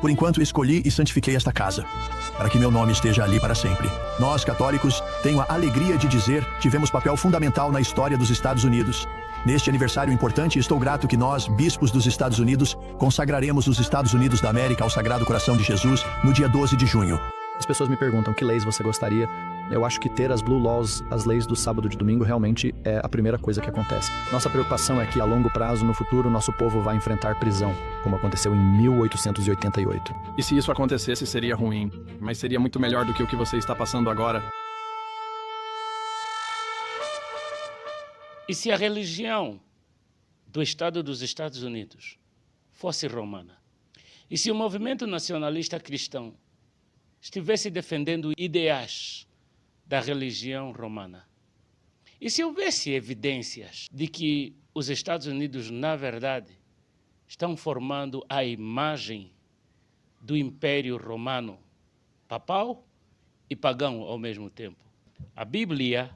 Por enquanto escolhi e santifiquei esta casa, para que meu nome esteja ali para sempre. Nós, católicos, tenho a alegria de dizer, tivemos papel fundamental na história dos Estados Unidos. Neste aniversário importante, estou grato que nós, bispos dos Estados Unidos, consagraremos os Estados Unidos da América ao Sagrado Coração de Jesus no dia 12 de junho. As pessoas me perguntam que leis você gostaria. Eu acho que ter as Blue Laws, as leis do sábado e de domingo, realmente é a primeira coisa que acontece. Nossa preocupação é que a longo prazo, no futuro, nosso povo vai enfrentar prisão, como aconteceu em 1888. E se isso acontecesse, seria ruim, mas seria muito melhor do que o que você está passando agora. E se a religião do Estado dos Estados Unidos fosse romana? E se o movimento nacionalista cristão estivesse defendendo ideais da religião romana? E se houvesse evidências de que os Estados Unidos, na verdade, estão formando a imagem do Império Romano, papal e pagão ao mesmo tempo? A Bíblia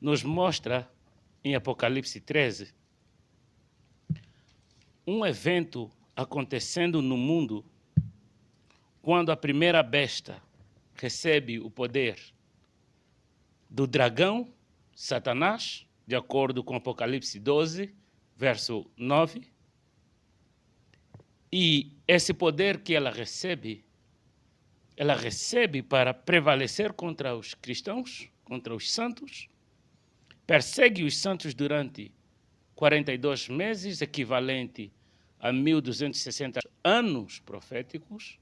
nos mostra, em Apocalipse 13, um evento acontecendo no mundo quando a primeira besta recebe o poder do dragão, Satanás, de acordo com Apocalipse 12, verso 9. E esse poder que ela recebe para prevalecer contra os cristãos, contra os santos, persegue os santos durante 42 meses, equivalente a 1260 anos proféticos,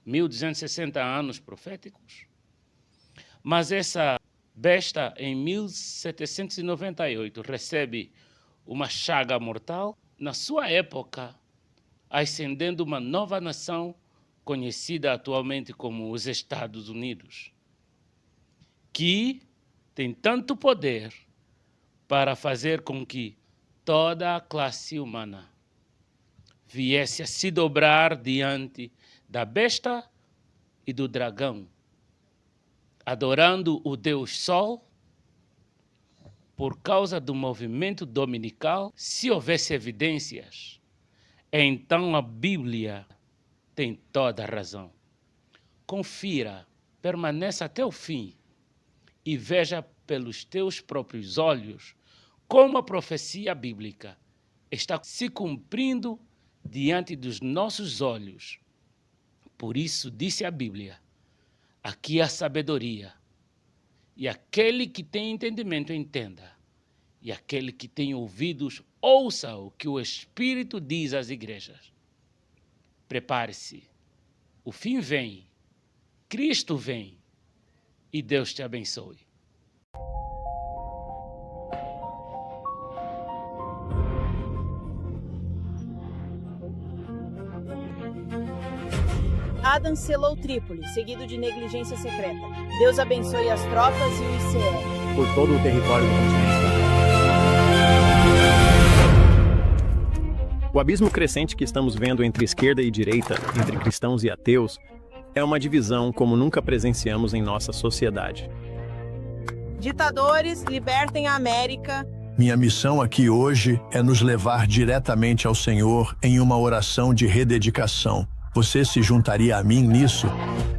1260 anos proféticos, mas essa besta, em 1798, recebe uma chaga mortal, na sua época, ascendendo uma nova nação conhecida atualmente como os Estados Unidos, que tem tanto poder para fazer com que toda a classe humana viesse a se dobrar diante da besta e do dragão, adorando o Deus Sol. Por causa do movimento dominical, se houvesse evidências, então a Bíblia tem toda a razão. Confira, permaneça até o fim e veja pelos teus próprios olhos como a profecia bíblica está se cumprindo diante dos nossos olhos. Por isso, disse a Bíblia, aqui há sabedoria, e aquele que tem entendimento entenda, e aquele que tem ouvidos ouça o que o Espírito diz às igrejas. Prepare-se, o fim vem, Cristo vem, e Deus te abençoe. Adam selou Trípoli, seguido de negligência secreta. Deus abençoe as tropas e o ICE. Por todo o território do continente. O abismo crescente que estamos vendo entre esquerda e direita, entre cristãos e ateus, é uma divisão como nunca presenciamos em nossa sociedade. Ditadores, libertem a América. Minha missão aqui hoje é nos levar diretamente ao Senhor em uma oração de rededicação. Você se juntaria a mim nisso?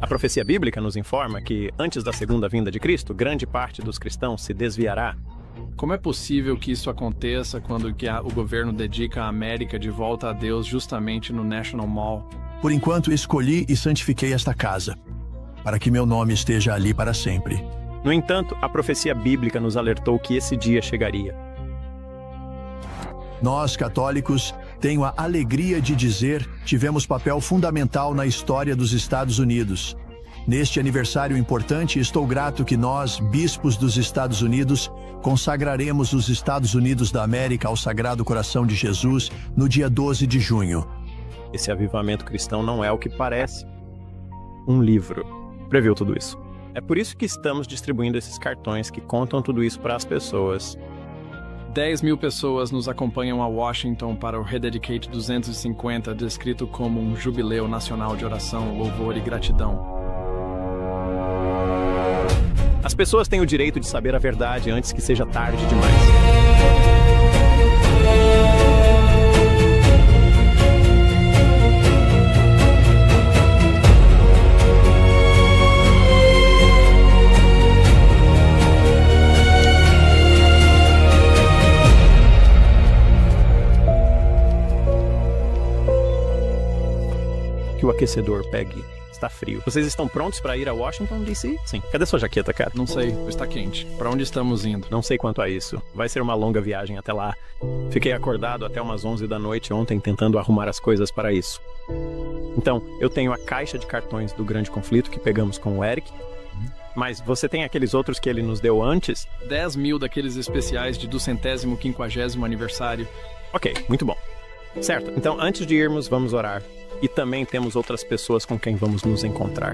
A profecia bíblica nos informa que, antes da segunda vinda de Cristo, grande parte dos cristãos se desviará. Como é possível que isso aconteça quando o governo dedica a América de volta a Deus justamente no National Mall? Por enquanto escolhi e santifiquei esta casa, para que meu nome esteja ali para sempre. No entanto, a profecia bíblica nos alertou que esse dia chegaria. Nós, católicos, tenho a alegria de dizer, tivemos papel fundamental na história dos Estados Unidos. Neste aniversário importante, estou grato que nós, bispos dos Estados Unidos, consagraremos os Estados Unidos da América ao Sagrado Coração de Jesus no dia 12 de junho. Esse avivamento cristão não é o que parece. Um livro previu tudo isso. É por isso que estamos distribuindo esses cartões que contam tudo isso para as pessoas. 10.000 pessoas nos acompanham a Washington para o Rededicate 250, descrito como um jubileu nacional de oração, louvor e gratidão. As pessoas têm o direito de saber a verdade antes que seja tarde demais. Que o aquecedor pegue. Está frio. Vocês estão prontos para ir a Washington, D.C.? Sim. Cadê sua jaqueta, cara? Não sei, está quente. Para onde estamos indo? Não sei quanto a isso. Vai ser uma longa viagem até lá. Fiquei acordado até umas 11 da noite ontem tentando arrumar as coisas para isso. Então, eu tenho a caixa de cartões do grande conflito que pegamos com o Eric. Mas você tem aqueles outros que ele nos deu antes? 10 mil daqueles especiais de 250º aniversário. Ok, muito bom. Certo, então antes de irmos, vamos orar. E também temos outras pessoas com quem vamos nos encontrar.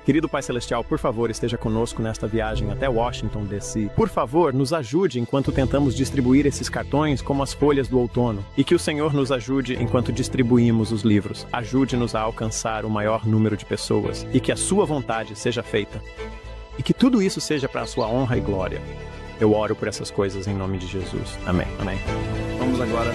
Querido Pai Celestial, por favor, esteja conosco nesta viagem até Washington, D.C. Por favor, nos ajude enquanto tentamos distribuir esses cartões como as folhas do outono. E que o Senhor nos ajude enquanto distribuímos os livros. Ajude-nos a alcançar o maior número de pessoas. E que a sua vontade seja feita. E que tudo isso seja para a sua honra e glória. Eu oro por essas coisas em nome de Jesus. Amém. Amém. Vamos agora.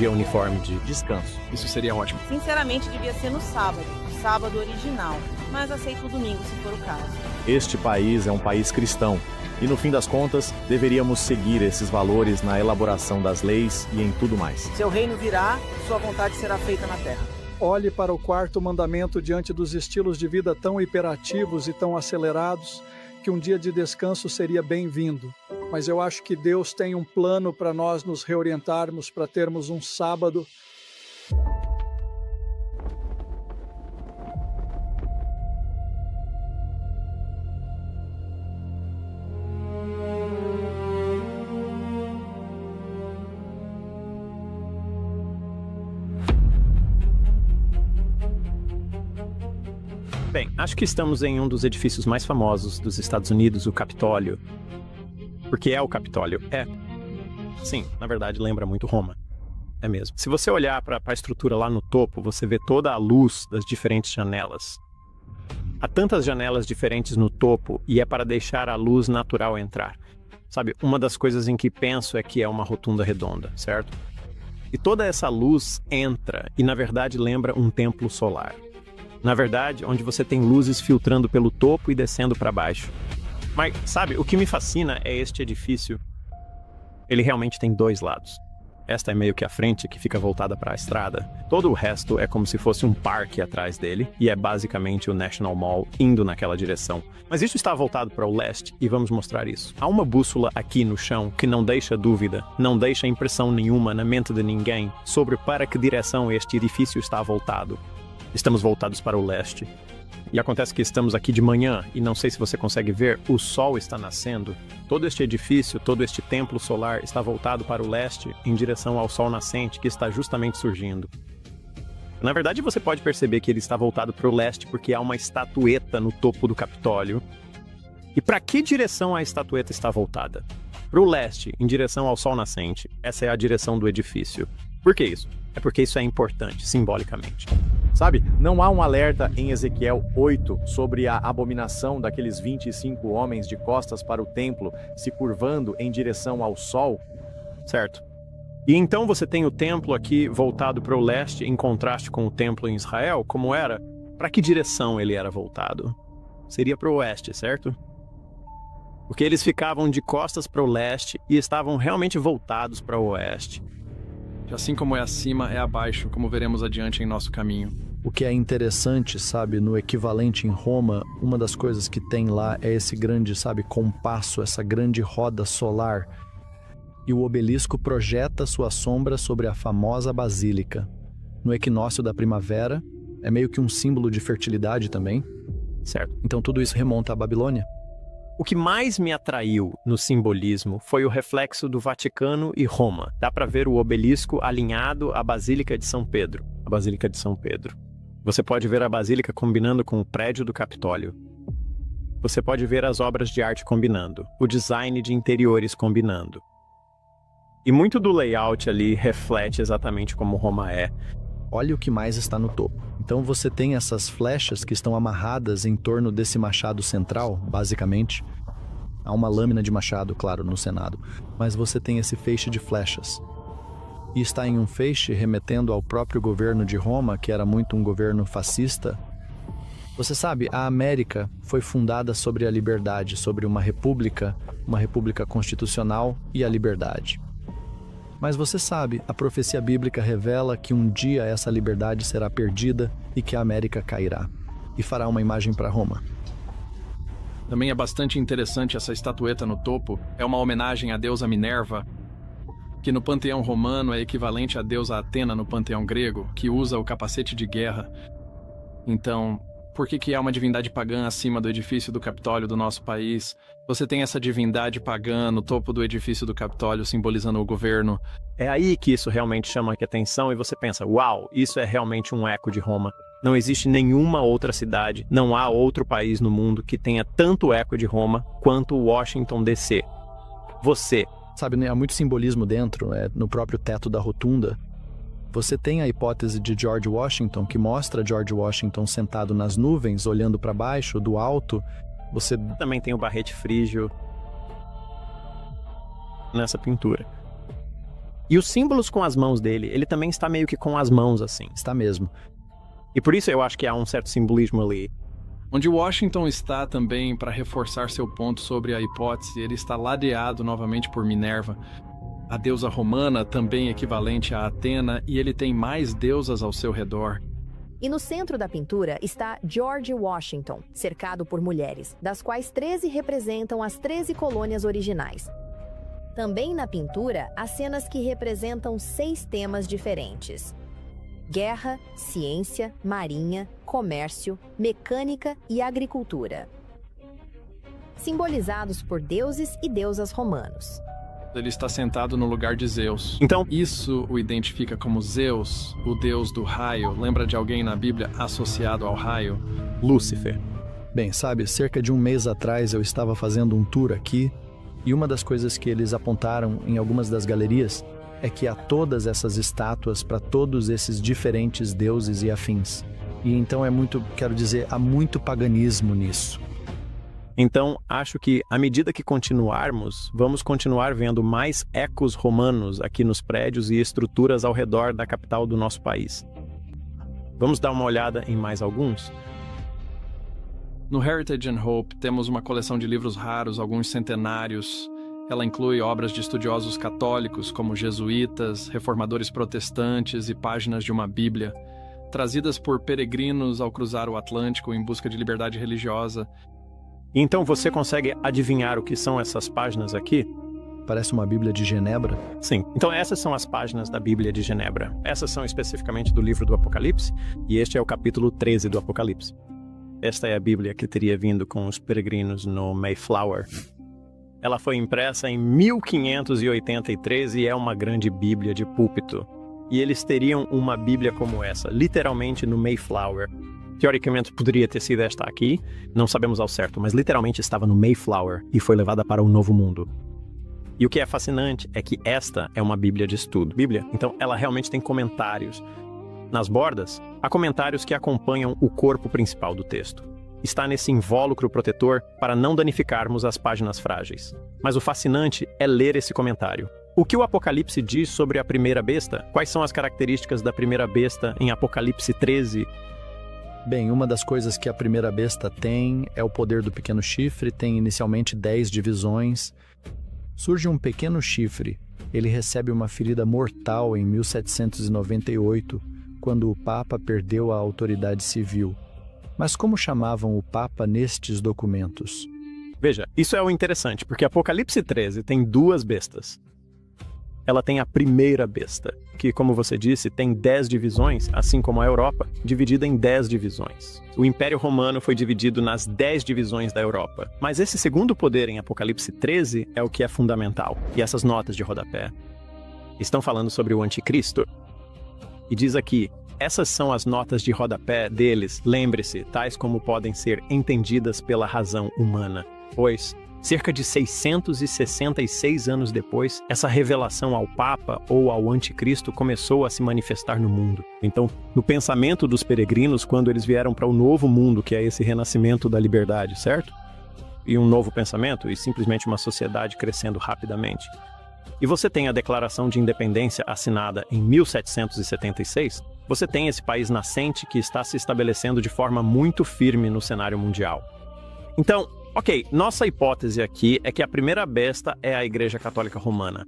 Uniforme de descanso. Isso seria ótimo. Sinceramente, devia ser no sábado original, mas aceito o domingo se for o caso. Este país é um país cristão e, no fim das contas, deveríamos seguir esses valores na elaboração das leis e em tudo mais. Seu reino virá, sua vontade será feita na terra. Olhe para o quarto mandamento diante dos estilos de vida tão hiperativos e tão acelerados que um dia de descanso seria bem-vindo. Mas eu acho que Deus tem um plano para nós nos reorientarmos, para termos um sábado. Bem, acho que estamos em um dos edifícios mais famosos dos Estados Unidos, o Capitólio. Porque é o Capitólio. É. Sim, na verdade lembra muito Roma. É mesmo. Se você olhar para a estrutura lá no topo, você vê toda a luz das diferentes janelas. Há tantas janelas diferentes no topo e é para deixar a luz natural entrar. Sabe, uma das coisas em que penso é que é uma rotunda redonda, certo? E toda essa luz entra e na verdade lembra um templo solar. Na verdade, onde você tem luzes filtrando pelo topo e descendo para baixo. Mas, sabe, o que me fascina é este edifício. Ele realmente tem dois lados. Esta é meio que a frente que fica voltada para a estrada. Todo o resto é como se fosse um parque atrás dele, e é basicamente o National Mall indo naquela direção. Mas isso está voltado para o leste, e vamos mostrar isso. Há uma bússola aqui no chão que não deixa dúvida, não deixa impressão nenhuma na mente de ninguém sobre para que direção este edifício está voltado. Estamos voltados para o leste. E acontece que estamos aqui de manhã, e não sei se você consegue ver, o sol está nascendo. Todo este edifício, todo este templo solar está voltado para o leste, em direção ao sol nascente, que está justamente surgindo. Na verdade, você pode perceber que ele está voltado para o leste porque há uma estatueta no topo do Capitólio. E para que direção a estatueta está voltada? Para o leste, em direção ao sol nascente. Essa é a direção do edifício. Por que isso? É porque isso é importante, simbolicamente. Sabe, não há um alerta em Ezequiel 8 sobre a abominação daqueles 25 homens de costas para o templo se curvando em direção ao sol? Certo. E então você tem o templo aqui voltado para o leste em contraste com o templo em Israel, como era? Para que direção ele era voltado? Seria para o oeste, certo? Porque eles ficavam de costas para o leste e estavam realmente voltados para o oeste. Assim como é acima, é abaixo, como veremos adiante em nosso caminho. O que é interessante, sabe, no equivalente em Roma, uma das coisas que tem lá é esse grande, sabe, compasso, essa grande roda solar. E o obelisco projeta sua sombra sobre a famosa basílica. No equinócio da primavera, é meio que um símbolo de fertilidade também. Certo. Então tudo isso remonta à Babilônia. O que mais me atraiu no simbolismo foi o reflexo do Vaticano e Roma. Dá para ver o obelisco alinhado à Basílica de São Pedro. A Basílica de São Pedro. Você pode ver a Basílica combinando com o prédio do Capitólio. Você pode ver as obras de arte combinando, o design de interiores combinando. E muito do layout ali reflete exatamente como Roma é. Olha o que mais está no topo. Então você tem essas flechas que estão amarradas em torno desse machado central, basicamente. Há uma lâmina de machado, claro, no Senado, mas você tem esse feixe de flechas. E está em um feixe remetendo ao próprio governo de Roma, que era muito um governo fascista. Você sabe, a América foi fundada sobre a liberdade, sobre uma república constitucional e a liberdade. Mas você sabe, a profecia bíblica revela que um dia essa liberdade será perdida e que a América cairá e fará uma imagem para Roma. Também é bastante interessante essa estatueta no topo. É uma homenagem à deusa Minerva, que no panteão romano é equivalente à deusa Atena no panteão grego, que usa o capacete de guerra. Então, por que há uma divindade pagã acima do edifício do Capitólio do nosso país? Você tem essa divindade pagã no topo do edifício do Capitólio, simbolizando o governo. É aí que isso realmente chama a atenção e você pensa, uau, isso é realmente um eco de Roma. Não existe nenhuma outra cidade, não há outro país no mundo que tenha tanto eco de Roma quanto Washington DC. Você. Sabe, né, há muito simbolismo dentro, no próprio teto da rotunda. Você tem a hipótese de George Washington, que mostra George Washington sentado nas nuvens, olhando para baixo, do alto. Você também tem o barrete frígio nessa pintura. E os símbolos com as mãos dele, ele também está meio que com as mãos assim. Está mesmo. E por isso eu acho que há um certo simbolismo ali. Onde Washington está também, para reforçar seu ponto sobre a hipótese, ele está ladeado novamente por Minerva, a deusa romana, também equivalente a Atena, e ele tem mais deusas ao seu redor. E no centro da pintura está George Washington, cercado por mulheres, das quais 13 representam as 13 colônias originais. Também na pintura, há cenas que representam 6 temas diferentes: guerra, ciência, marinha, comércio, mecânica e agricultura, simbolizados por deuses e deusas romanos. Ele está sentado no lugar de Zeus. Então, isso o identifica como Zeus, o deus do raio. Lembra de alguém na Bíblia associado ao raio? Lúcifer. Bem, sabe, cerca de um mês atrás eu estava fazendo um tour aqui e uma das coisas que eles apontaram em algumas das galerias é que há todas essas estátuas para todos esses diferentes deuses e afins. E então há muito paganismo nisso. Então, acho que, à medida que continuarmos, vamos continuar vendo mais ecos romanos aqui nos prédios e estruturas ao redor da capital do nosso país. Vamos dar uma olhada em mais alguns? No Heritage and Hope, temos uma coleção de livros raros, alguns centenários. Ela inclui obras de estudiosos católicos, como jesuítas, reformadores protestantes e páginas de uma Bíblia, trazidas por peregrinos ao cruzar o Atlântico em busca de liberdade religiosa. Então você consegue adivinhar o que são essas páginas aqui? Parece uma Bíblia de Genebra. Sim. Então essas são as páginas da Bíblia de Genebra. Essas são especificamente do livro do Apocalipse, e este é o capítulo 13 do Apocalipse. Esta é a Bíblia que teria vindo com os peregrinos no Mayflower. Ela foi impressa em 1583 e é uma grande Bíblia de púlpito. E eles teriam uma Bíblia como essa, literalmente no Mayflower. Teoricamente poderia ter sido esta aqui, não sabemos ao certo, mas literalmente estava no Mayflower e foi levada para o Novo Mundo. E o que é fascinante é que esta é uma Bíblia de estudo. Bíblia, então, ela realmente tem comentários. Nas bordas, há comentários que acompanham o corpo principal do texto. Está nesse invólucro protetor para não danificarmos as páginas frágeis. Mas o fascinante é ler esse comentário. O que o Apocalipse diz sobre a primeira besta? Quais são as características da primeira besta em Apocalipse 13? Bem, uma das coisas que a primeira besta tem é o poder do pequeno chifre, tem inicialmente 10 divisões. Surge um pequeno chifre, ele recebe uma ferida mortal em 1798, quando o Papa perdeu a autoridade civil. Mas como chamavam o Papa nestes documentos? Veja, isso é o interessante, porque Apocalipse 13 tem 2 bestas. ela tem a primeira besta, que, como você disse, tem 10 divisões, assim como a Europa, dividida em 10 divisões. O Império Romano foi dividido nas 10 divisões da Europa. Mas esse segundo poder em Apocalipse 13 é o que é fundamental. E essas notas de rodapé estão falando sobre o Anticristo. E diz aqui, essas são as notas de rodapé deles, lembre-se, tais como podem ser entendidas pela razão humana. Pois, cerca de 666 anos depois, essa revelação ao Papa ou ao Anticristo começou a se manifestar no mundo. Então, no pensamento dos peregrinos, quando eles vieram para o novo mundo, que é esse renascimento da liberdade, certo? E um novo pensamento e simplesmente uma sociedade crescendo rapidamente. E você tem a Declaração de Independência assinada em 1776, você tem esse país nascente que está se estabelecendo de forma muito firme no cenário mundial. Então, ok, nossa hipótese aqui é que a primeira besta é a Igreja Católica Romana.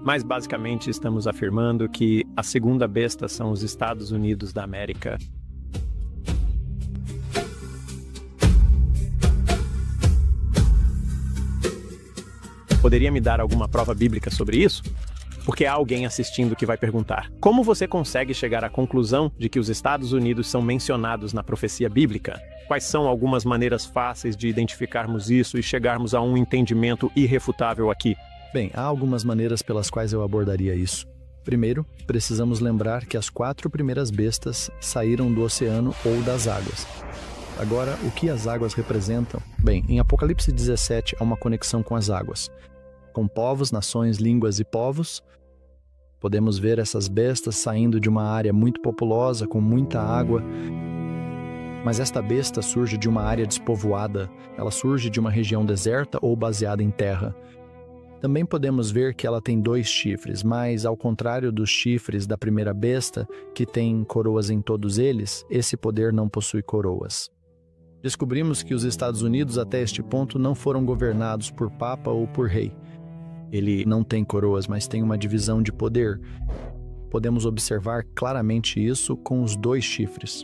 Mas basicamente estamos afirmando que a segunda besta são os Estados Unidos da América. Poderia me dar alguma prova bíblica sobre isso? Porque há alguém assistindo que vai perguntar: como você consegue chegar à conclusão de que os Estados Unidos são mencionados na profecia bíblica? Quais são algumas maneiras fáceis de identificarmos isso e chegarmos a um entendimento irrefutável aqui? Bem, há algumas maneiras pelas quais eu abordaria isso. Primeiro, precisamos lembrar que as 4 primeiras bestas saíram do oceano ou das águas. Agora, o que as águas representam? Bem, em Apocalipse 17 há uma conexão com as águas. Com povos, nações, línguas e povos, podemos ver essas bestas saindo de uma área muito populosa, com muita água. Mas esta besta surge de uma área despovoada, ela surge de uma região deserta ou baseada em terra. Também podemos ver que ela tem 2 chifres, mas ao contrário dos chifres da primeira besta, que tem coroas em todos eles, esse poder não possui coroas. Descobrimos que os Estados Unidos até este ponto não foram governados por papa ou por rei. Ele não tem coroas, mas tem uma divisão de poder. Podemos observar claramente isso com os 2 chifres.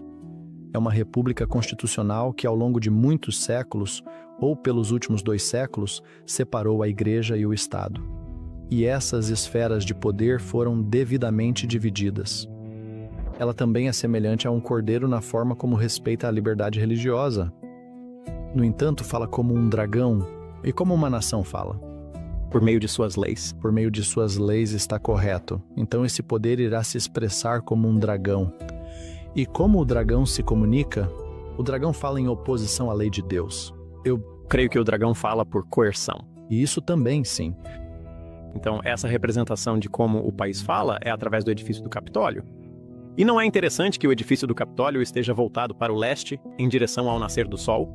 É uma república constitucional que, ao longo de muitos séculos, ou pelos últimos 2 séculos, separou a Igreja e o Estado. E essas esferas de poder foram devidamente divididas. Ela também é semelhante a um cordeiro na forma como respeita a liberdade religiosa. No entanto, fala como um dragão. E como uma nação fala? Por meio de suas leis. Por meio de suas leis está correto. Então esse poder irá se expressar como um dragão. E como o dragão se comunica? O dragão fala em oposição à lei de Deus. Eu creio que o dragão fala por coerção. E isso também, sim. Então essa representação de como o país fala é através do edifício do Capitólio. E não é interessante que o edifício do Capitólio esteja voltado para o leste, em direção ao nascer do sol?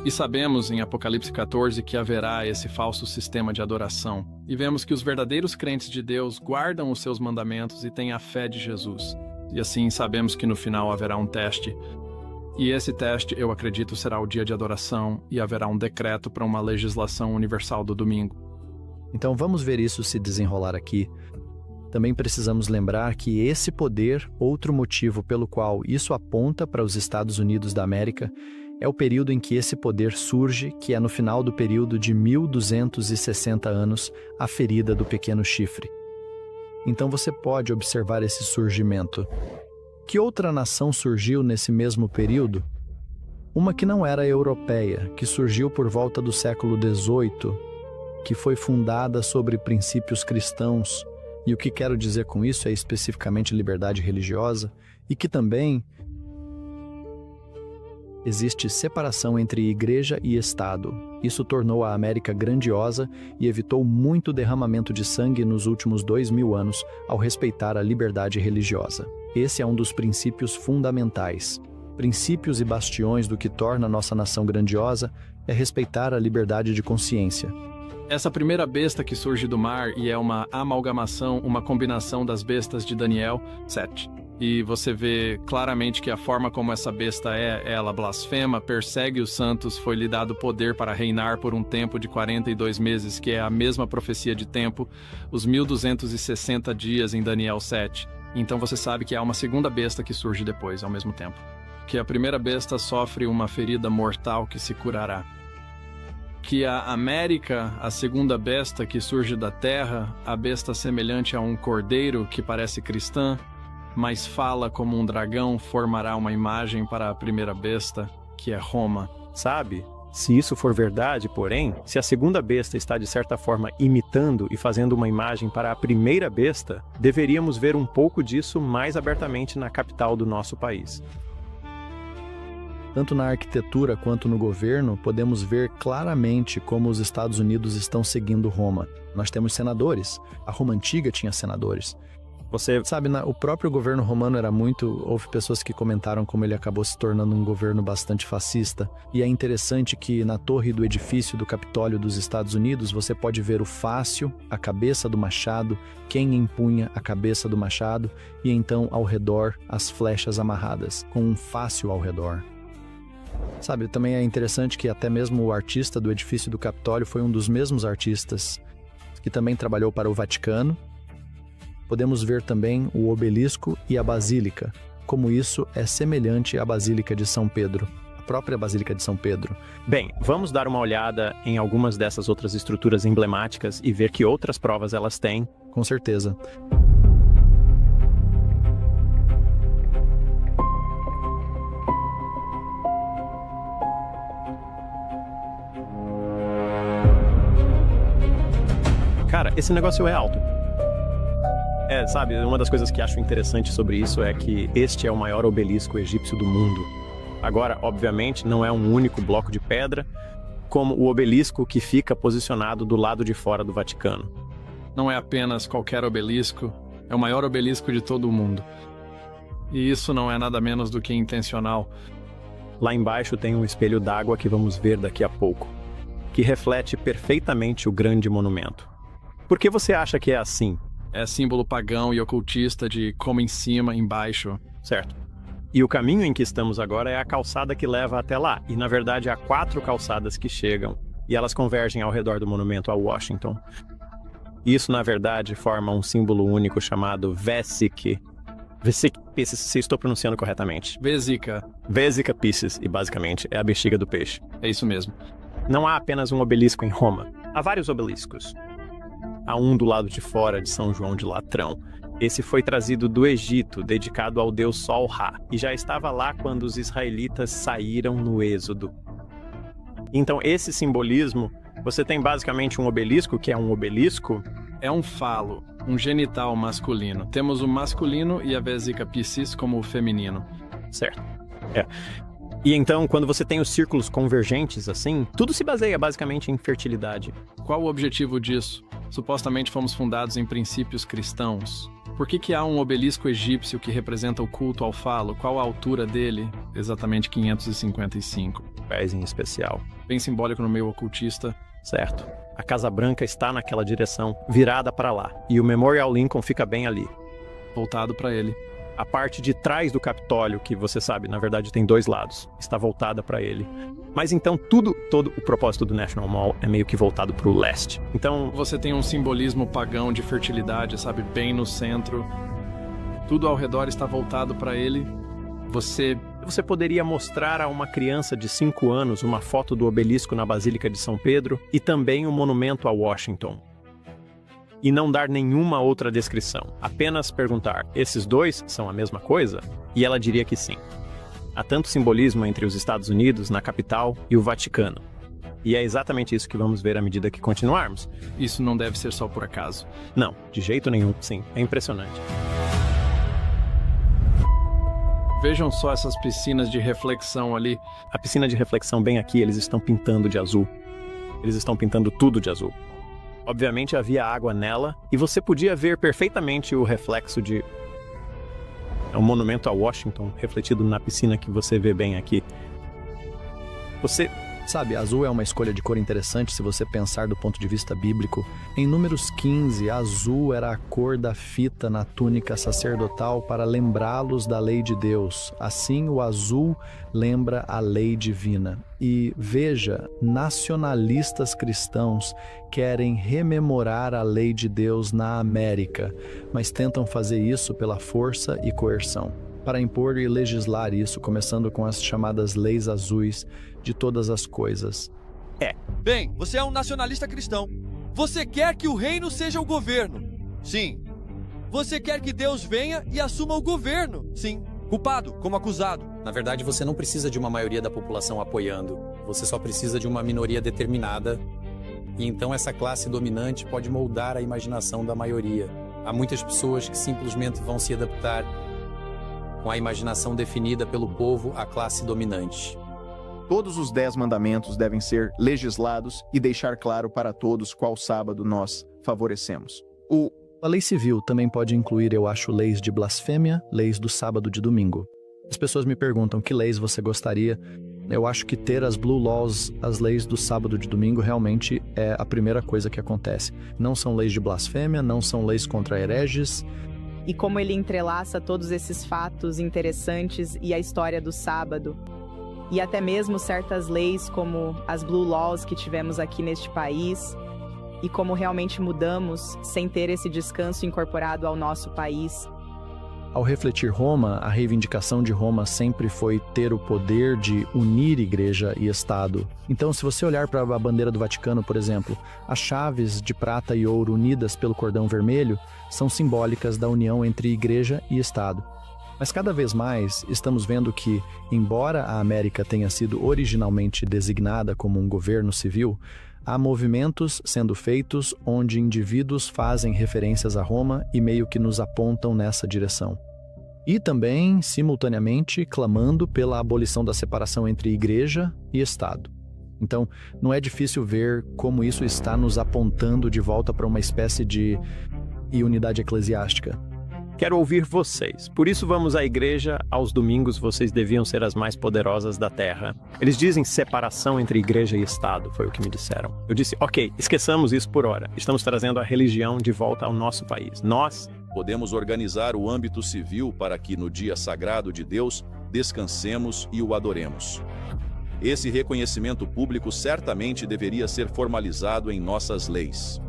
E sabemos em Apocalipse 14 que haverá esse falso sistema de adoração. E vemos que os verdadeiros crentes de Deus guardam os seus mandamentos e têm a fé de Jesus. E assim sabemos que no final haverá um teste. E esse teste, eu acredito, será o dia de adoração e haverá um decreto para uma legislação universal do domingo. Então vamos ver isso se desenrolar aqui. Também precisamos lembrar que esse poder, outro motivo pelo qual isso aponta para os Estados Unidos da América, é o período em que esse poder surge, que é no final do período de 1260 anos, a ferida do pequeno chifre. Então você pode observar esse surgimento. Que outra nação surgiu nesse mesmo período? Uma que não era europeia, que surgiu por volta do século XVIII, que foi fundada sobre princípios cristãos, e o que quero dizer com isso é especificamente liberdade religiosa, e que também existe separação entre igreja e Estado. Isso tornou a América grandiosa e evitou muito derramamento de sangue nos últimos 2000 anos ao respeitar a liberdade religiosa. Esse é um dos princípios fundamentais. Princípios e bastiões do que torna nossa nação grandiosa é respeitar a liberdade de consciência. Essa primeira besta que surge do mar e é uma amalgamação, uma combinação das bestas de Daniel 7. E você vê claramente que a forma como essa besta ela blasfema, persegue os santos, foi-lhe dado poder para reinar por um tempo de 42 meses, que é a mesma profecia de tempo, os 1260 dias em Daniel 7. Então você sabe que há uma segunda besta que surge depois, ao mesmo tempo. Que a primeira besta sofre uma ferida mortal que se curará. que a América, a segunda besta que surge da terra, a besta semelhante a um cordeiro que parece cristã, mas fala como um dragão, formará uma imagem para a primeira besta, que é Roma. Sabe? Se isso for verdade, porém, se a segunda besta está de certa forma imitando e fazendo uma imagem para a primeira besta, deveríamos ver um pouco disso mais abertamente na capital do nosso país. Tanto na arquitetura quanto no governo, podemos ver claramente como os Estados Unidos estão seguindo Roma. Nós temos senadores. A Roma antiga tinha senadores. Você sabe, o próprio governo romano era muito... Houve pessoas que comentaram como ele acabou se tornando um governo bastante fascista. E é interessante que na torre do edifício do Capitólio dos Estados Unidos, você pode ver o fácio, a cabeça do machado, quem empunha a cabeça do machado, e então ao redor as flechas amarradas, com um fácio ao redor. Sabe, também é interessante que até mesmo o artista do edifício do Capitólio foi um dos mesmos artistas que também trabalhou para o Vaticano. Podemos ver também o obelisco e a basílica, como isso é semelhante à Basílica de São Pedro, a própria Basílica de São Pedro. Bem, vamos dar uma olhada em algumas dessas outras estruturas emblemáticas e ver que outras provas elas têm. Com certeza. Cara, esse negócio é alto. Sabe, uma das coisas que acho interessante sobre isso é que este é o maior obelisco egípcio do mundo. Agora, obviamente, não é um único bloco de pedra, como o obelisco que fica posicionado do lado de fora do Vaticano. Não é apenas qualquer obelisco, é o maior obelisco de todo o mundo. E isso não é nada menos do que intencional. Lá embaixo tem um espelho d'água que vamos ver daqui a pouco, que reflete perfeitamente o grande monumento. Por que você acha que é assim? É símbolo pagão e ocultista de como em cima, embaixo. Certo. E o caminho em que estamos agora é a calçada que leva até lá. E, na verdade, há 4 calçadas que chegam. E elas convergem ao redor do monumento a Washington. Isso, na verdade, forma um símbolo único chamado Vesica. Vesica Pisces, se estou pronunciando corretamente. Vesica. Vesica Pisces, e basicamente é a bexiga do peixe. É isso mesmo. Não há apenas um obelisco em Roma. Há vários obeliscos. Há um do lado de fora de São João de Latrão. Esse foi trazido do Egito, dedicado ao deus Sol-Ra, e já estava lá quando os israelitas saíram no Êxodo. Então, esse simbolismo, você tem basicamente um obelisco, que é um obelisco. É um falo, um genital masculino. Temos o masculino e a Vesica Piscis como o feminino. Certo. E então, quando você tem os círculos convergentes assim, tudo se baseia basicamente em fertilidade. Qual o objetivo disso? Supostamente fomos fundados em princípios cristãos. Por que há um obelisco egípcio que representa o culto ao falo? Qual a altura dele? Exatamente 555. Pés em especial. Bem simbólico no meio ocultista. Certo. A Casa Branca está naquela direção, virada para lá. E o Memorial Lincoln fica bem ali. Voltado para ele. A parte de trás do Capitólio, que você sabe, na verdade tem 2 lados, está voltada para ele. Mas então todo o propósito do National Mall é meio que voltado para o leste. Então você tem um simbolismo pagão de fertilidade, sabe, bem no centro. Tudo ao redor está voltado para ele. Você poderia mostrar a uma criança de 5 anos uma foto do obelisco na Basílica de São Pedro e também o monumento a Washington. E não dar nenhuma outra descrição. Apenas perguntar, esses 2 são a mesma coisa? E ela diria que sim. Há tanto simbolismo entre os Estados Unidos, na capital, e o Vaticano. E é exatamente isso que vamos ver à medida que continuarmos. Isso não deve ser só por acaso. Não, de jeito nenhum, sim. É impressionante. Vejam só essas piscinas de reflexão ali. A piscina de reflexão bem aqui, eles estão pintando de azul. Eles estão pintando tudo de azul. Obviamente havia água nela e você podia ver perfeitamente o reflexo de... É um monumento a Washington refletido na piscina que você vê bem aqui. Sabe, azul é uma escolha de cor interessante se você pensar do ponto de vista bíblico. Em Números 15, azul era a cor da fita na túnica sacerdotal para lembrá-los da lei de Deus. Assim, o azul lembra a lei divina. E veja, nacionalistas cristãos querem rememorar a lei de Deus na América, mas tentam fazer isso pela força e coerção, para impor e legislar isso, começando com as chamadas leis azuis de todas as coisas. Bem, você é um nacionalista cristão. Você quer que o reino seja o governo? Sim. Você quer que Deus venha e assuma o governo? Sim. Culpado, como acusado. Na verdade, você não precisa de uma maioria da população apoiando. Você só precisa de uma minoria determinada. E então essa classe dominante pode moldar a imaginação da maioria. Há muitas pessoas que simplesmente vão se adaptar com a imaginação definida pelo povo à classe dominante. Todos os 10 mandamentos devem ser legislados e deixar claro para todos qual sábado nós favorecemos. A lei civil também pode incluir, eu acho, leis de blasfêmia, leis do sábado de domingo. As pessoas me perguntam que leis você gostaria. Eu acho que ter as Blue Laws, as leis do sábado de domingo, realmente é a primeira coisa que acontece. Não são leis de blasfêmia, não são leis contra hereges. E como ele entrelaça todos esses fatos interessantes e a história do sábado. E até mesmo certas leis como as Blue Laws que tivemos aqui neste país. E como realmente mudamos sem ter esse descanso incorporado ao nosso país. Ao refletir Roma, a reivindicação de Roma sempre foi ter o poder de unir igreja e Estado. Então, se você olhar para a bandeira do Vaticano, por exemplo, as chaves de prata e ouro unidas pelo cordão vermelho são simbólicas da união entre igreja e Estado. Mas cada vez mais estamos vendo que, embora a América tenha sido originalmente designada como um governo civil, há movimentos sendo feitos onde indivíduos fazem referências a Roma e meio que nos apontam nessa direção. E também, simultaneamente, clamando pela abolição da separação entre igreja e Estado. Então, não é difícil ver como isso está nos apontando de volta para uma espécie de unidade eclesiástica. Quero ouvir vocês. Por isso vamos à igreja aos domingos, vocês deviam ser as mais poderosas da terra. Eles dizem separação entre igreja e Estado, foi o que me disseram. Eu disse, ok, esqueçamos isso por hora. Estamos trazendo a religião de volta ao nosso país. Nós podemos organizar o âmbito civil para que no dia sagrado de Deus descansemos e o adoremos. Esse reconhecimento público certamente deveria ser formalizado em nossas leis.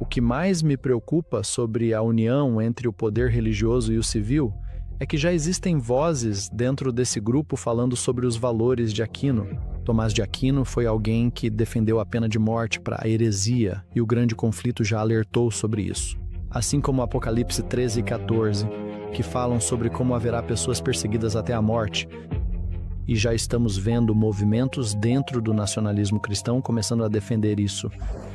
O que mais me preocupa sobre a união entre o poder religioso e o civil é que já existem vozes dentro desse grupo falando sobre os valores de Aquino. Tomás de Aquino foi alguém que defendeu a pena de morte para a heresia e o grande conflito já alertou sobre isso. Assim como Apocalipse 13 e 14, que falam sobre como haverá pessoas perseguidas até a morte. E já estamos vendo movimentos dentro do nacionalismo cristão começando a defender isso.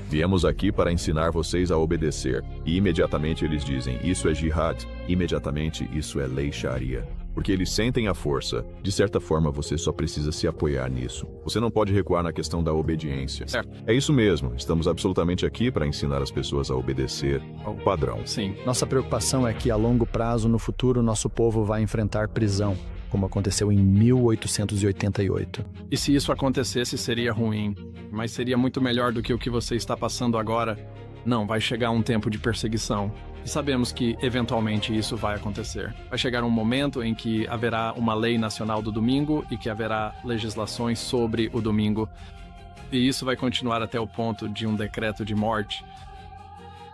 Viemos aqui para ensinar vocês a obedecer. E imediatamente eles dizem, isso é jihad. Imediatamente isso é lei sharia. Porque eles sentem a força. De certa forma, você só precisa se apoiar nisso. Você não pode recuar na questão da obediência. Certo. É isso mesmo. Estamos absolutamente aqui para ensinar as pessoas a obedecer ao padrão. Sim. Nossa preocupação é que, a longo prazo, no futuro, nosso povo vai enfrentar prisão, como aconteceu em 1888. E se isso acontecesse, seria ruim. Mas seria muito melhor do que o que você está passando agora. Não, vai chegar um tempo de perseguição. E sabemos que, eventualmente, isso vai acontecer. Vai chegar um momento em que haverá uma lei nacional do domingo e que haverá legislações sobre o domingo. E isso vai continuar até o ponto de um decreto de morte.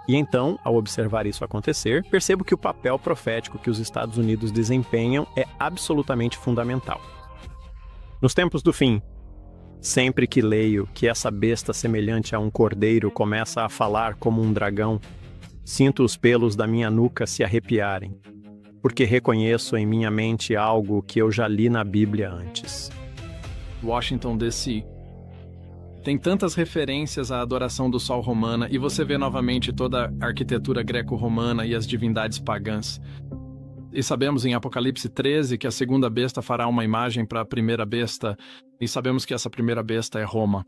E então, ao observar isso acontecer, percebo que o papel profético que os Estados Unidos desempenham é absolutamente fundamental. Nos tempos do fim, sempre que leio que essa besta semelhante a um cordeiro começa a falar como um dragão, sinto os pelos da minha nuca se arrepiarem, porque reconheço em minha mente algo que eu já li na Bíblia antes. Washington, D.C. Tem tantas referências à adoração do sol romana e você vê novamente toda a arquitetura greco-romana e as divindades pagãs. E sabemos em Apocalipse 13 que a segunda besta fará uma imagem para a primeira besta e sabemos que essa primeira besta é Roma.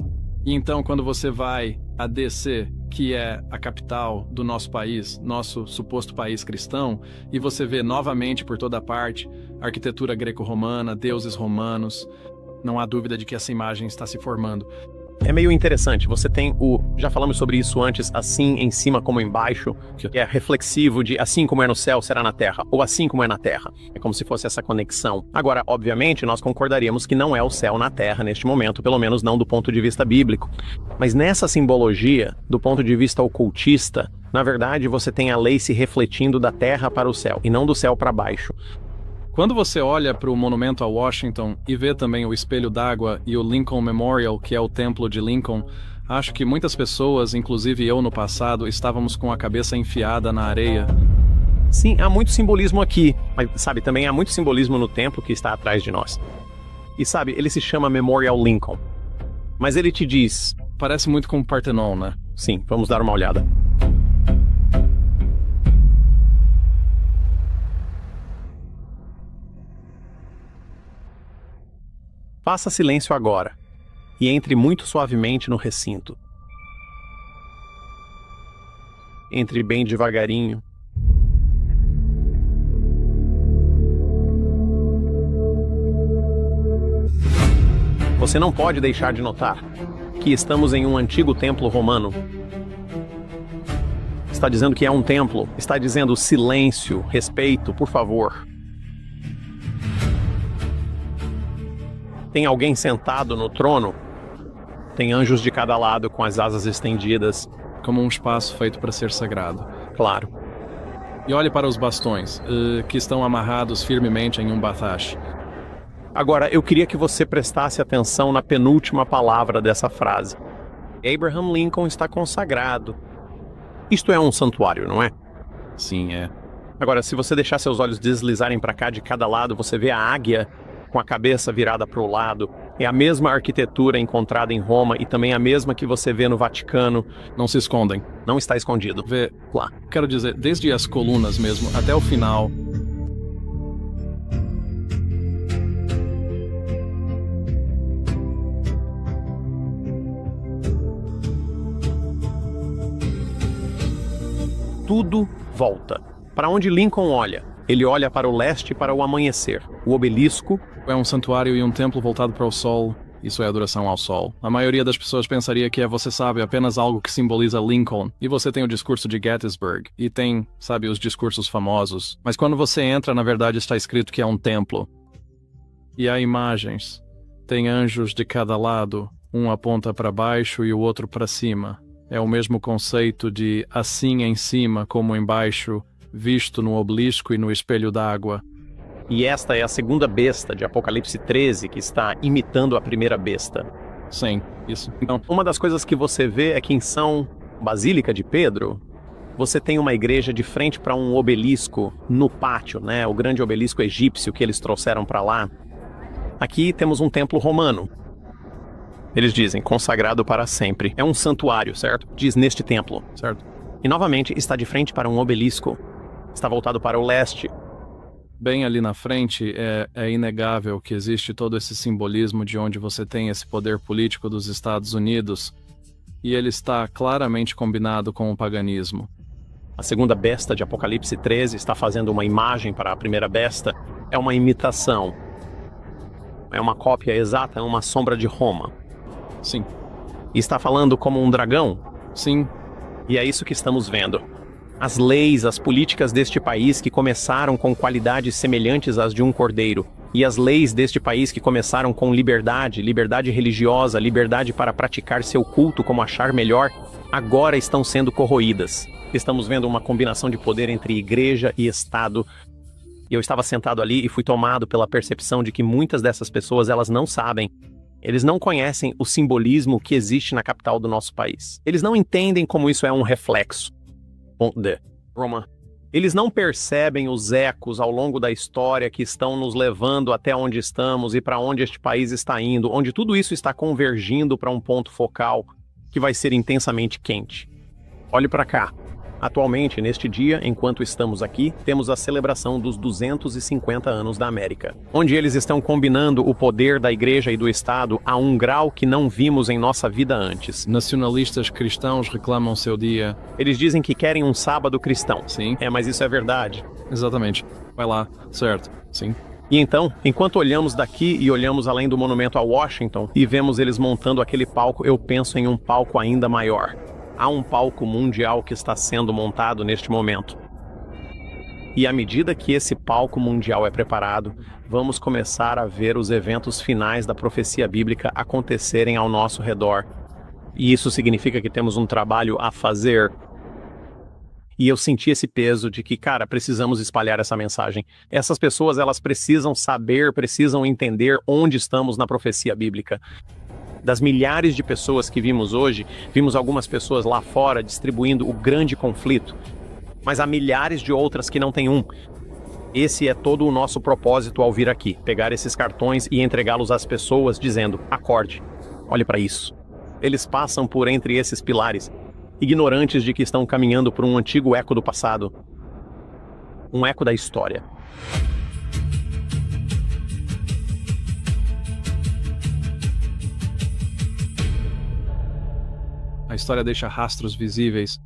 E então, quando você vai a DC, que é a capital do nosso país, nosso suposto país cristão, e você vê novamente por toda parte a arquitetura greco-romana, deuses romanos, não há dúvida de que essa imagem está se formando. É meio interessante, você tem já falamos sobre isso antes, assim em cima como embaixo, que é reflexivo de assim como é no céu, será na terra, ou assim como é na terra. É como se fosse essa conexão. Agora, obviamente, nós concordaríamos que não é o céu na terra neste momento, pelo menos não do ponto de vista bíblico. Mas nessa simbologia, do ponto de vista ocultista, na verdade você tem a lei se refletindo da terra para o céu, e não do céu para baixo. Quando você olha para o monumento a Washington e vê também o espelho d'água e o Lincoln Memorial, que é o templo de Lincoln, acho que muitas pessoas, inclusive eu no passado, estávamos com a cabeça enfiada na areia. Sim, há muito simbolismo aqui, mas sabe, também há muito simbolismo no templo que está atrás de nós. E sabe, ele se chama Memorial Lincoln. Mas ele te diz... Parece muito com o Partenon, né? Sim, vamos dar uma olhada. Faça silêncio agora e entre muito suavemente no recinto. Entre bem devagarinho. Você não pode deixar de notar que estamos em um antigo templo romano. Está dizendo que é um templo. Está dizendo silêncio, respeito, por favor. Tem alguém sentado no trono? Tem anjos de cada lado com as asas estendidas. Como um espaço feito para ser sagrado. Claro. E olhe para os bastões, que estão amarrados firmemente em um batache. Agora, eu queria que você prestasse atenção na penúltima palavra dessa frase. Abraham Lincoln está consagrado. Isto é um santuário, não é? Sim, é. Agora, se você deixar seus olhos deslizarem para cá de cada lado, você vê a águia com a cabeça virada para o lado. É a mesma arquitetura encontrada em Roma e também a mesma que você vê no Vaticano. Não se escondem. Não está escondido. Vê lá. Quero dizer, desde as colunas mesmo até o final. Tudo volta. Para onde Lincoln olha? Ele olha para o leste e para o amanhecer. O obelisco é um santuário e um templo voltado para o sol. Isso é adoração ao sol. A maioria das pessoas pensaria que é, você sabe, apenas algo que simboliza Lincoln. E você tem o discurso de Gettysburg. E tem, sabe, os discursos famosos. Mas quando você entra, na verdade está escrito que é um templo. E há imagens. Tem anjos de cada lado. Um aponta para baixo e o outro para cima. É o mesmo conceito de assim em cima como embaixo, visto no obelisco e no espelho d'água. E esta é a segunda besta de Apocalipse 13, que está imitando a primeira besta. Sim, isso. Então, uma das coisas que você vê é que em São Basílica de Pedro, você tem uma igreja de frente para um obelisco no pátio, né? O grande obelisco egípcio que eles trouxeram para lá. Aqui temos um templo romano. Eles dizem, consagrado para sempre. É um santuário, certo? Diz neste templo. Certo. E novamente está de frente para um obelisco. Está voltado para o leste. Bem ali na frente, é inegável que existe todo esse simbolismo de onde você tem esse poder político dos Estados Unidos. E ele está claramente combinado com o paganismo. A segunda besta de Apocalipse 13 está fazendo uma imagem para a primeira besta. É uma imitação. É uma cópia exata, é uma sombra de Roma. Sim. E está falando como um dragão? Sim. E é isso que estamos vendo. As leis, as políticas deste país que começaram com qualidades semelhantes às de um cordeiro. E as leis deste país que começaram com liberdade, liberdade religiosa, liberdade para praticar seu culto como achar melhor, agora estão sendo corroídas. Estamos vendo uma combinação de poder entre igreja e Estado. E eu estava sentado ali e fui tomado pela percepção de que muitas dessas pessoas, elas não sabem. Eles não conhecem o simbolismo que existe na capital do nosso país. Eles não entendem como isso é um reflexo de Roma. Eles não percebem os ecos ao longo da história que estão nos levando até onde estamos e para onde este país está indo, onde tudo isso está convergindo para um ponto focal que vai ser intensamente quente. Olhe para cá. Atualmente, neste dia, enquanto estamos aqui, temos a celebração dos 250 anos da América, onde eles estão combinando o poder da igreja e do Estado a um grau que não vimos em nossa vida antes. Nacionalistas cristãos reclamam seu dia. Eles dizem que querem um sábado cristão. Sim. Mas isso é verdade. Exatamente. Vai lá. Certo. Sim. E então, enquanto olhamos daqui e olhamos além do monumento a Washington e vemos eles montando aquele palco, eu penso em um palco ainda maior. Há um palco mundial que está sendo montado neste momento. E à medida que esse palco mundial é preparado, vamos começar a ver os eventos finais da profecia bíblica acontecerem ao nosso redor. E isso significa que temos um trabalho a fazer. E eu senti esse peso de que, cara, precisamos espalhar essa mensagem. Essas pessoas, elas precisam saber, precisam entender onde estamos na profecia bíblica. Das milhares de pessoas que vimos hoje, vimos algumas pessoas lá fora distribuindo o grande conflito. Mas há milhares de outras que não têm um. Esse é todo o nosso propósito ao vir aqui. Pegar esses cartões e entregá-los às pessoas dizendo, acorde, olhe para isso. Eles passam por entre esses pilares, ignorantes de que estão caminhando por um antigo eco do passado. Um eco da história. A história deixa rastros visíveis.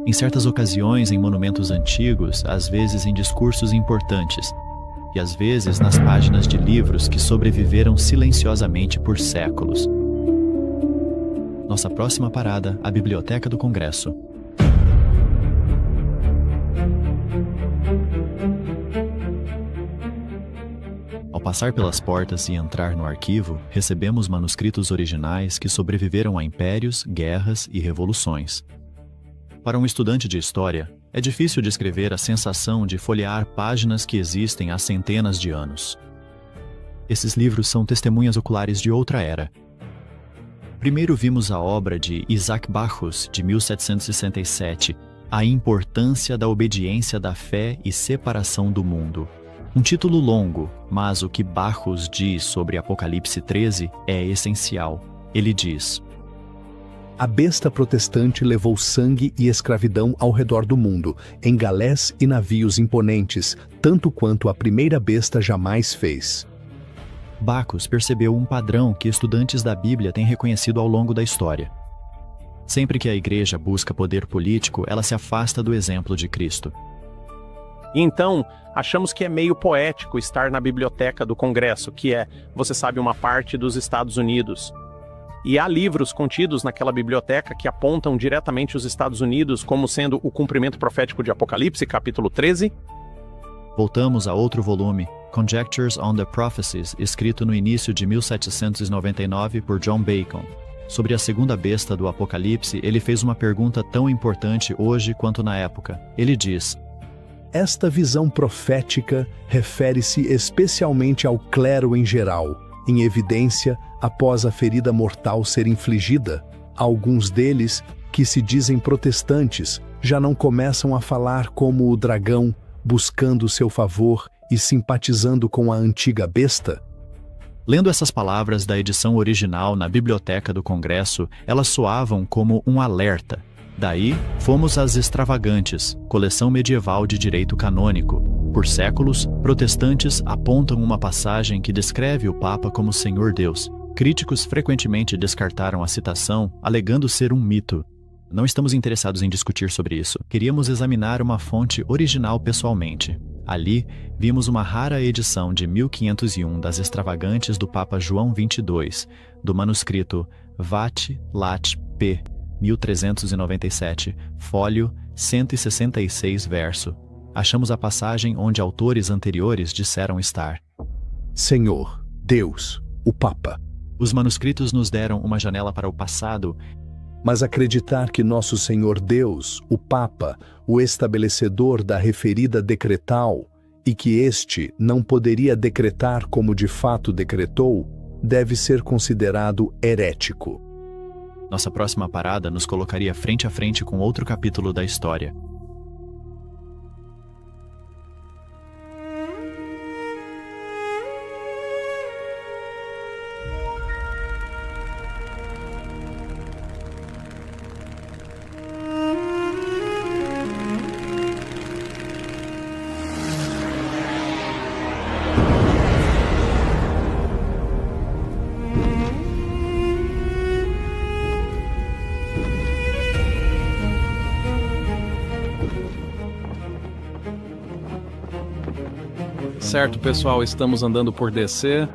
Em certas ocasiões, em monumentos antigos, às vezes em discursos importantes, e às vezes nas páginas de livros que sobreviveram silenciosamente por séculos. Nossa próxima parada, a Biblioteca do Congresso. Ao passar pelas portas e entrar no arquivo, recebemos manuscritos originais que sobreviveram a impérios, guerras e revoluções. Para um estudante de história, é difícil descrever a sensação de folhear páginas que existem há centenas de anos. Esses livros são testemunhas oculares de outra era. Primeiro vimos a obra de Isaac Bacchus, de 1767, A Importância da Obediência da Fé e Separação do Mundo. Um título longo, mas o que Bacchus diz sobre Apocalipse 13 é essencial. Ele diz: a besta protestante levou sangue e escravidão ao redor do mundo, em galés e navios imponentes, tanto quanto a primeira besta jamais fez. Bacchus percebeu um padrão que estudantes da Bíblia têm reconhecido ao longo da história. Sempre que a igreja busca poder político, ela se afasta do exemplo de Cristo. E então, achamos que é meio poético estar na Biblioteca do Congresso, que é, você sabe, uma parte dos Estados Unidos. E há livros contidos naquela biblioteca que apontam diretamente os Estados Unidos como sendo o cumprimento profético de Apocalipse, capítulo 13. Voltamos a outro volume, Conjectures on the Prophecies, escrito no início de 1799 por John Bacon. Sobre a segunda besta do Apocalipse, ele fez uma pergunta tão importante hoje quanto na época. Ele diz: esta visão profética refere-se especialmente ao clero em geral, em evidência após a ferida mortal ser infligida. Alguns deles, que se dizem protestantes, já não começam a falar como o dragão, buscando seu favor e simpatizando com a antiga besta? Lendo essas palavras da edição original na Biblioteca do Congresso, elas soavam como um alerta. Daí, fomos às Extravagantes, coleção medieval de direito canônico. Por séculos, protestantes apontam uma passagem que descreve o Papa como Senhor Deus. Críticos frequentemente descartaram a citação, alegando ser um mito. Não estamos interessados em discutir sobre isso. Queríamos examinar uma fonte original pessoalmente. Ali, vimos uma rara edição de 1501 das Extravagantes do Papa João XXII, do manuscrito Vat Lat P. 1397, fólio 166 verso. Achamos a passagem onde autores anteriores disseram estar: Senhor, Deus, o Papa. Os manuscritos nos deram uma janela para o passado. Mas acreditar que nosso Senhor Deus, o Papa, o estabelecedor da referida decretal, e que este não poderia decretar como de fato decretou, deve ser considerado herético. Nossa próxima parada nos colocaria frente a frente com outro capítulo da história. Certo, pessoal, estamos andando por DC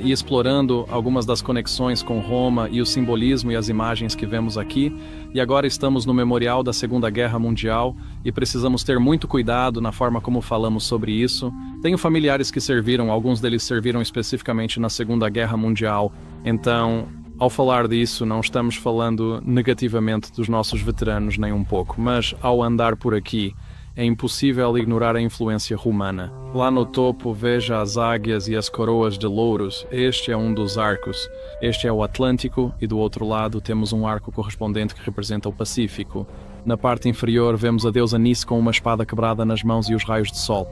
e explorando algumas das conexões com Roma e o simbolismo e as imagens que vemos aqui. E agora estamos no memorial da Segunda Guerra Mundial e precisamos ter muito cuidado na forma como falamos sobre isso. Tenho familiares que serviram, alguns deles serviram especificamente na Segunda Guerra Mundial. Então, Ao falar disso, não estamos falando negativamente dos nossos veteranos nem um pouco, mas ao andar por aqui, é impossível ignorar a influência romana. Lá no topo, veja as águias e as coroas de louros. Este é um dos arcos. Este é o Atlântico e do outro lado temos um arco correspondente que representa o Pacífico. Na parte inferior vemos a deusa Nis com uma espada quebrada nas mãos e os raios de sol.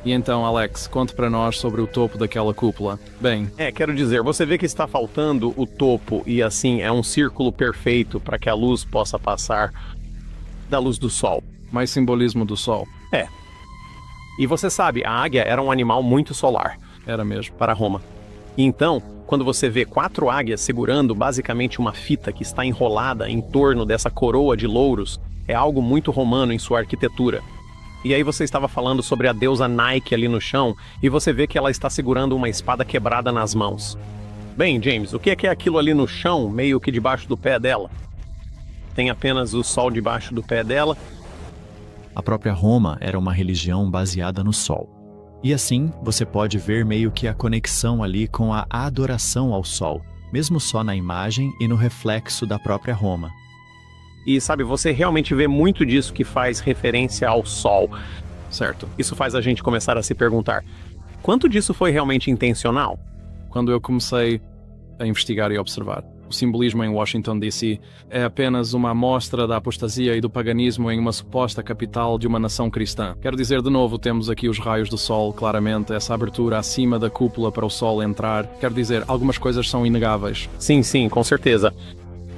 E então, Alex, conte para nós sobre o topo daquela cúpula. Bem... quero dizer, você vê que está faltando o topo e assim é um círculo perfeito para que a luz possa passar da luz do sol. Mais simbolismo do sol. E você sabe, a águia era um animal muito solar. Era mesmo. Para Roma. E então, quando você vê 4 águias segurando basicamente uma fita que está enrolada em torno dessa coroa de louros, é algo muito romano em sua arquitetura. E aí você estava falando sobre a deusa Nike ali no chão, e você vê que ela está segurando uma espada quebrada nas mãos. Bem, James, o que é aquilo ali no chão, meio que debaixo do pé dela? Tem apenas o sol debaixo do pé dela. A própria Roma era uma religião baseada no sol. E assim, você pode ver meio que a conexão ali com a adoração ao sol, mesmo só na imagem e no reflexo da própria Roma. E sabe, você realmente vê muito disso que faz referência ao sol. Certo. Isso faz a gente começar a se perguntar, quanto disso foi realmente intencional? Quando eu comecei a investigar e observar, o simbolismo em Washington, D.C. é apenas uma amostra da apostasia e do paganismo em uma suposta capital de uma nação cristã. Quero dizer, de novo, temos aqui os raios do sol, claramente, essa abertura acima da cúpula para o sol entrar. Quero dizer, algumas coisas são inegáveis. Sim, com certeza.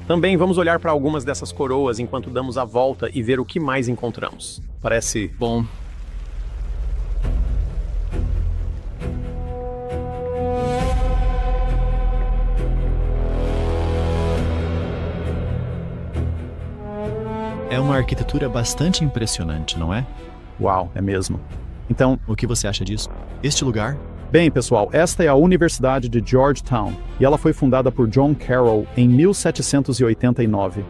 Também vamos olhar para algumas dessas coroas enquanto damos a volta e ver o que mais encontramos. Parece bom. É uma arquitetura bastante impressionante, não é? Uau, é mesmo. Então, o que você acha disso? Este lugar? Bem, pessoal, esta é a Universidade de Georgetown e ela foi fundada por John Carroll em 1789.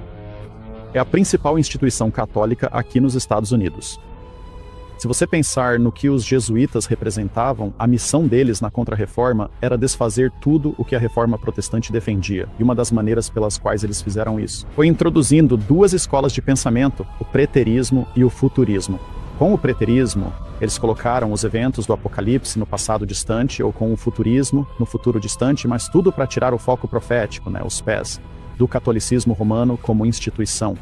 É a principal instituição católica aqui nos Estados Unidos. Se você pensar no que os jesuítas representavam, a missão deles na Contra-Reforma era desfazer tudo o que a Reforma Protestante defendia. E uma das maneiras pelas quais eles fizeram isso foi introduzindo 2 escolas de pensamento, o preterismo e o futurismo. Com o preterismo, eles colocaram os eventos do Apocalipse no passado distante, ou com o futurismo no futuro distante, mas tudo para tirar o foco profético, os pés, do catolicismo romano como instituição.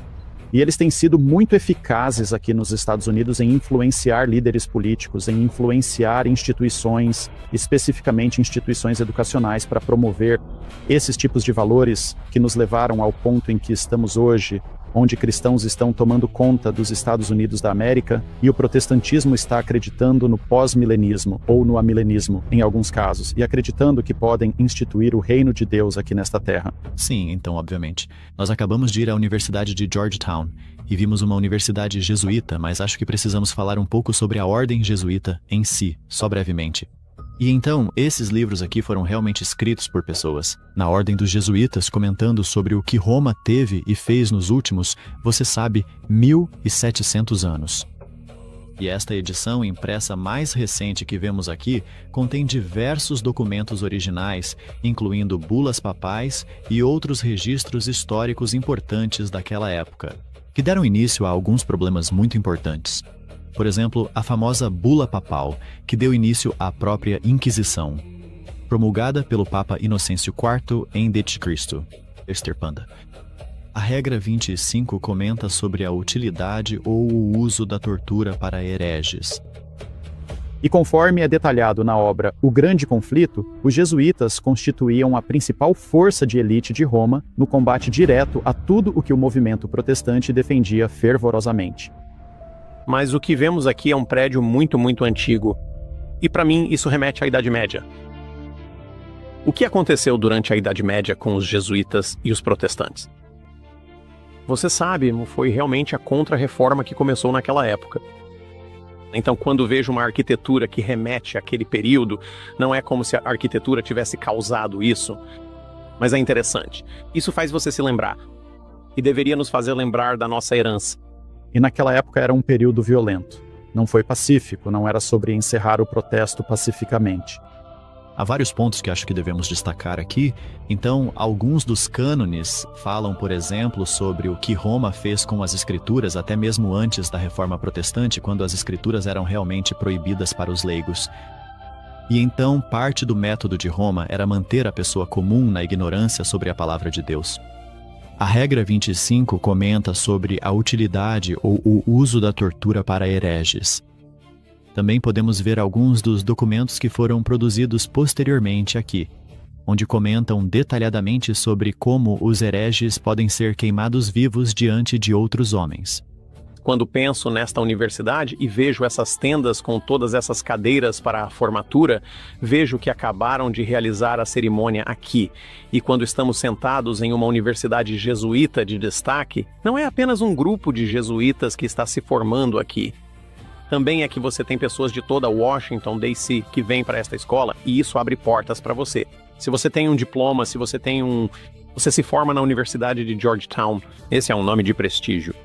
E eles têm sido muito eficazes aqui nos Estados Unidos em influenciar líderes políticos, em influenciar instituições, especificamente instituições educacionais, para promover esses tipos de valores que nos levaram ao ponto em que estamos hoje, onde cristãos estão tomando conta dos Estados Unidos da América e o protestantismo está acreditando no pós-milenismo ou no amilenismo, em alguns casos, e acreditando que podem instituir o reino de Deus aqui nesta terra. Sim, então, obviamente. Nós acabamos de ir à Universidade de Georgetown e vimos uma universidade jesuíta, mas acho que precisamos falar um pouco sobre a ordem jesuíta em si, só brevemente. E então, esses livros aqui foram realmente escritos por pessoas, na ordem dos jesuítas, comentando sobre o que Roma teve e fez nos últimos, você sabe, 1700 anos. E esta edição impressa mais recente que vemos aqui contém diversos documentos originais, incluindo bulas papais e outros registros históricos importantes daquela época, que deram início a alguns problemas muito importantes. Por exemplo, a famosa Bula Papal, que deu início à própria Inquisição, promulgada pelo Papa Inocêncio IV em Cristo. Esterpanda. A regra 25 comenta sobre a utilidade ou o uso da tortura para hereges. E conforme é detalhado na obra O Grande Conflito, os jesuítas constituíam a principal força de elite de Roma no combate direto a tudo o que o movimento protestante defendia fervorosamente. Mas o que vemos aqui é um prédio muito antigo. E para mim, isso remete à Idade Média. O que aconteceu durante a Idade Média com os jesuítas e os protestantes? Você sabe, foi realmente a Contra-Reforma que começou naquela época. Então, quando vejo uma arquitetura que remete àquele período, não é como se a arquitetura tivesse causado isso. Mas é interessante. Isso faz você se lembrar. E deveria nos fazer lembrar da nossa herança. E naquela época era um período violento. Não foi pacífico, não era sobre encerrar o protesto pacificamente. Há vários pontos que acho que devemos destacar aqui. Então, alguns dos cânones falam, por exemplo, sobre o que Roma fez com as escrituras, até mesmo antes da Reforma Protestante, quando as escrituras eram realmente proibidas para os leigos. E então, parte do método de Roma era manter a pessoa comum na ignorância sobre a palavra de Deus. A regra 25 comenta sobre a utilidade ou o uso da tortura para hereges. Também podemos ver alguns dos documentos que foram produzidos posteriormente aqui, onde comentam detalhadamente sobre como os hereges podem ser queimados vivos diante de outros homens. Quando penso nesta universidade e vejo essas tendas com todas essas cadeiras para a formatura, vejo que acabaram de realizar a cerimônia aqui. E quando estamos sentados em uma universidade jesuíta de destaque, não é apenas um grupo de jesuítas que está se formando aqui. Também é que você tem pessoas de toda Washington, D.C., que vêm para esta escola, e isso abre portas para você. Se você tem um diploma, se você você se forma na Universidade de Georgetown, esse é um nome de prestígio.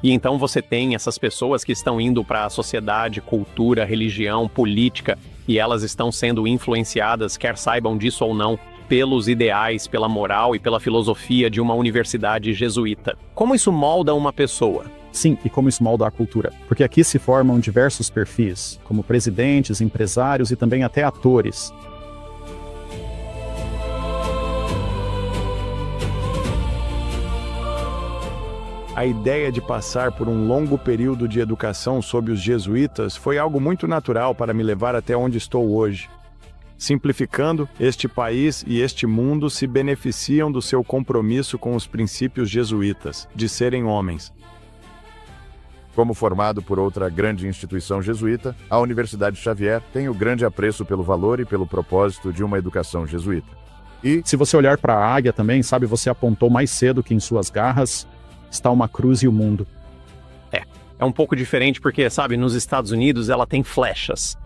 E então você tem essas pessoas que estão indo para a sociedade, cultura, religião, política, e elas estão sendo influenciadas, quer saibam disso ou não, pelos ideais, pela moral e pela filosofia de uma universidade jesuíta. Como isso molda uma pessoa? Sim, e como isso molda a cultura. Porque aqui se formam diversos perfis, como presidentes, empresários e também até atores. A ideia de passar por um longo período de educação sob os jesuítas foi algo muito natural para me levar até onde estou hoje. Simplificando, este país e este mundo se beneficiam do seu compromisso com os princípios jesuítas, de serem homens. Como formado por outra grande instituição jesuíta, a Universidade Xavier tem o grande apreço pelo valor e pelo propósito de uma educação jesuíta. E, se você olhar para a águia também, sabe, você apontou mais cedo que em suas garras está uma cruz e o mundo. É um pouco diferente porque, sabe, nos Estados Unidos ela tem flechas.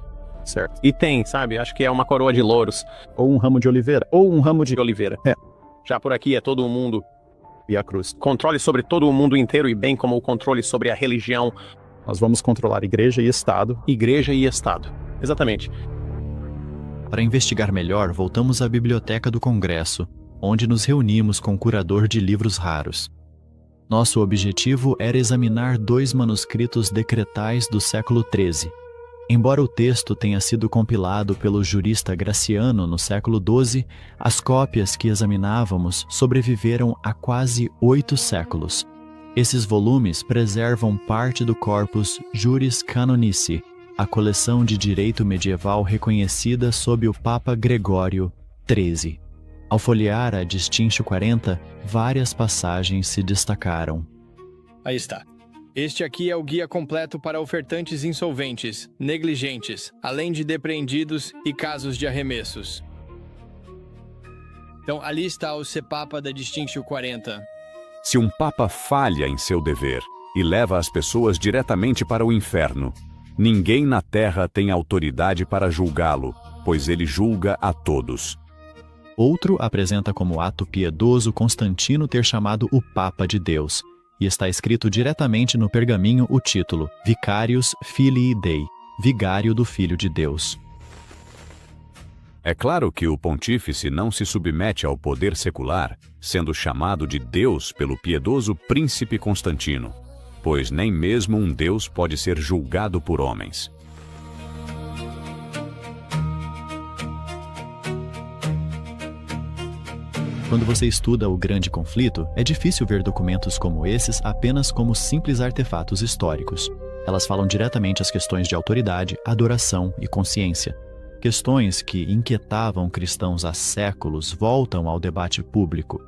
Certo. E tem, sabe, acho que é uma coroa de louros. Ou um ramo de oliveira. Ou um ramo de oliveira. Já por aqui é todo o mundo. E a cruz. Controle sobre todo o mundo inteiro e bem como o controle sobre a religião. Nós vamos controlar igreja e Estado. Igreja e Estado. Exatamente. Para investigar melhor, voltamos à Biblioteca do Congresso, onde nos reunimos com o curador de livros raros. Nosso objetivo era examinar 2 manuscritos decretais do século XIII. Embora o texto tenha sido compilado pelo jurista Graciano no século XII, as cópias que examinávamos sobreviveram a quase 8 séculos. Esses volumes preservam parte do corpus Juris Canonici, a coleção de direito medieval reconhecida sob o Papa Gregório XIII. Ao folhear a Distinction 40, várias passagens se destacaram. Aí está. Este aqui é o guia completo para ofertantes insolventes, negligentes, além de depreendidos e casos de arremessos. Então, ali está o CEPAPA da Distinction 40. Se um papa falha em seu dever e leva as pessoas diretamente para o inferno, ninguém na terra tem autoridade para julgá-lo, pois ele julga a todos. Outro apresenta como ato piedoso Constantino ter chamado o Papa de Deus, e está escrito diretamente no pergaminho o título Vicarius Filii Dei, Vigário do Filho de Deus. É claro que o pontífice não se submete ao poder secular, sendo chamado de Deus pelo piedoso príncipe Constantino, pois nem mesmo um Deus pode ser julgado por homens. Quando você estuda o Grande Conflito, é difícil ver documentos como esses apenas como simples artefatos históricos. Elas falam diretamente às questões de autoridade, adoração e consciência. Questões que inquietavam cristãos há séculos voltam ao debate público.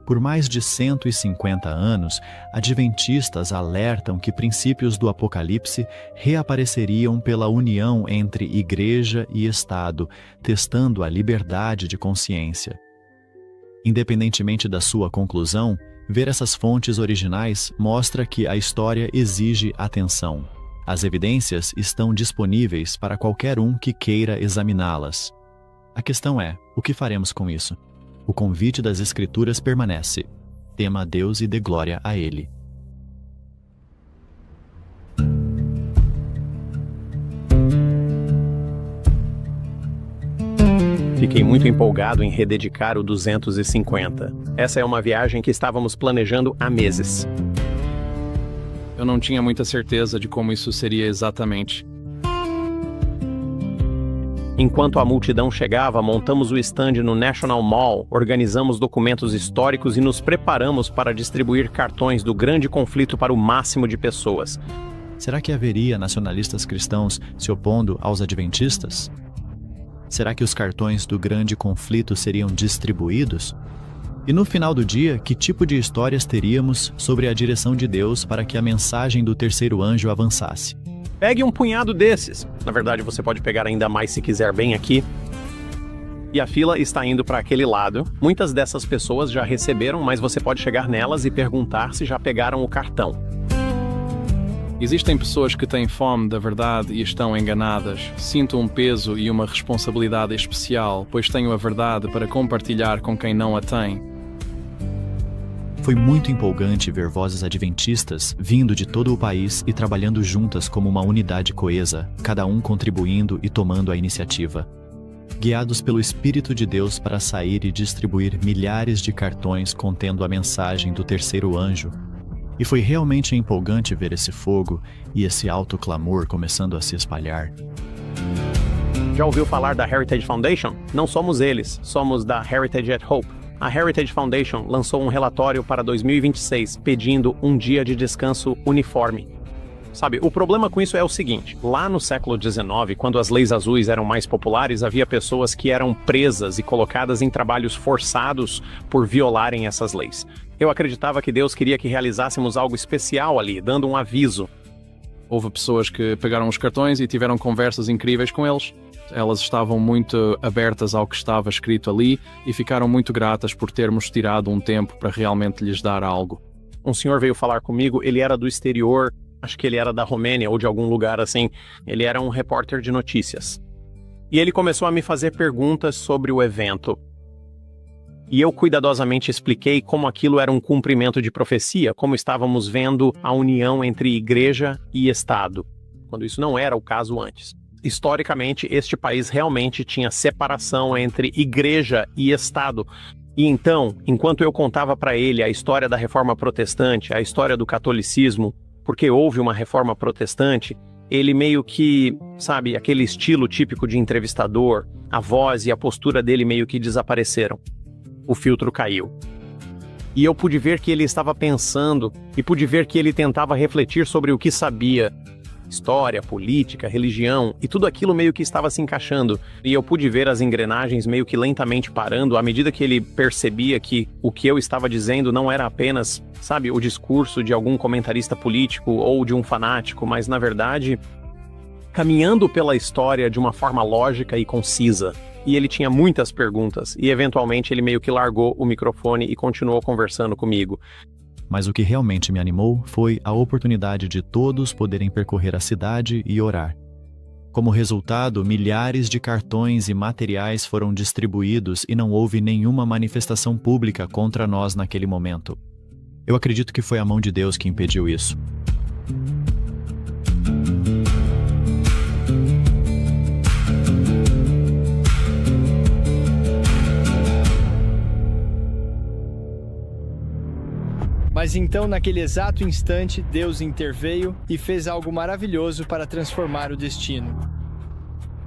Por mais de 150 anos, adventistas alertam que princípios do Apocalipse reapareceriam pela união entre Igreja e Estado, testando a liberdade de consciência. Independentemente da sua conclusão, ver essas fontes originais mostra que a história exige atenção. As evidências estão disponíveis para qualquer um que queira examiná-las. A questão é, o que faremos com isso? O convite das Escrituras permanece. Tema a Deus e dê glória a Ele. Fiquei muito empolgado em rededicar o 250. Essa é uma viagem que estávamos planejando há meses. Eu não tinha muita certeza de como isso seria exatamente. Enquanto a multidão chegava, montamos o stand no National Mall, organizamos documentos históricos e nos preparamos para distribuir cartões do grande conflito para o máximo de pessoas. Será que haveria nacionalistas cristãos se opondo aos adventistas? Será que os cartões do grande conflito seriam distribuídos? E no final do dia, que tipo de histórias teríamos sobre a direção de Deus para que a mensagem do terceiro anjo avançasse? Pegue um punhado desses. Na verdade, você pode pegar ainda mais se quiser, bem aqui. E a fila está indo para aquele lado. Muitas dessas pessoas já receberam, mas você pode chegar nelas e perguntar se já pegaram o cartão. Existem pessoas que têm fome da verdade e estão enganadas. Sinto um peso e uma responsabilidade especial, pois tenho a verdade para compartilhar com quem não a tem. Foi muito empolgante ver vozes adventistas vindo de todo o país e trabalhando juntas como uma unidade coesa, cada um contribuindo e tomando a iniciativa. Guiados pelo Espírito de Deus para sair e distribuir milhares de cartões contendo a mensagem do terceiro anjo. E foi realmente empolgante ver esse fogo e esse alto clamor começando a se espalhar. Já ouviu falar da Heritage Foundation? Não somos eles, somos da Heritage at Hope. A Heritage Foundation lançou um relatório para 2026 pedindo um dia de descanso uniforme. Sabe, o problema com isso é o seguinte: lá no século XIX, quando as leis azuis eram mais populares, havia pessoas que eram presas e colocadas em trabalhos forçados por violarem essas leis. Eu acreditava que Deus queria que realizássemos algo especial ali, dando um aviso. Houve pessoas que pegaram os cartões e tiveram conversas incríveis com eles. Elas estavam muito abertas ao que estava escrito ali e ficaram muito gratas por termos tirado um tempo para realmente lhes dar algo. Um senhor veio falar comigo, ele era do exterior, acho que ele era da Romênia ou de algum lugar assim. Ele era um repórter de notícias. E ele começou a me fazer perguntas sobre o evento. E eu cuidadosamente expliquei como aquilo era um cumprimento de profecia, como estávamos vendo a união entre igreja e Estado, quando isso não era o caso antes. Historicamente, este país realmente tinha separação entre igreja e Estado. E então, enquanto eu contava para ele a história da Reforma Protestante, a história do catolicismo, porque houve uma Reforma Protestante, ele meio que, sabe, aquele estilo típico de entrevistador, a voz e a postura dele meio que desapareceram. O filtro caiu. E eu pude ver que ele estava pensando e pude ver que ele tentava refletir sobre o que sabia. História, política, religião, e tudo aquilo meio que estava se encaixando. E eu pude ver as engrenagens meio que lentamente parando à medida que ele percebia que o que eu estava dizendo não era apenas, sabe, o discurso de algum comentarista político ou de um fanático, mas, na verdade, caminhando pela história de uma forma lógica e concisa. E ele tinha muitas perguntas, e eventualmente ele meio que largou o microfone e continuou conversando comigo. Mas o que realmente me animou foi a oportunidade de todos poderem percorrer a cidade e orar. Como resultado, milhares de cartões e materiais foram distribuídos e não houve nenhuma manifestação pública contra nós naquele momento. Eu acredito que foi a mão de Deus que impediu isso. Mas então, naquele exato instante, Deus interveio e fez algo maravilhoso para transformar o destino.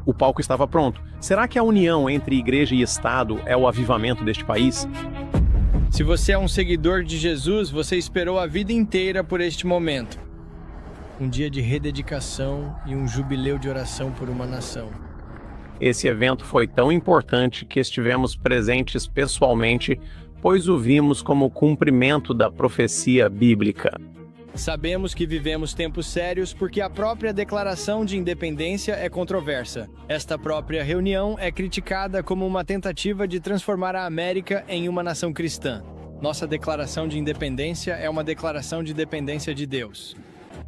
O palco estava pronto. Será que a união entre igreja e Estado é o avivamento deste país? Se você é um seguidor de Jesus, você esperou a vida inteira por este momento. Um dia de rededicação e um jubileu de oração por uma nação. Esse evento foi tão importante que estivemos presentes pessoalmente, pois o vimos como cumprimento da profecia bíblica. Sabemos que vivemos tempos sérios porque a própria declaração de independência é controversa. Esta própria reunião é criticada como uma tentativa de transformar a América em uma nação cristã. Nossa declaração de independência é uma declaração de dependência de Deus.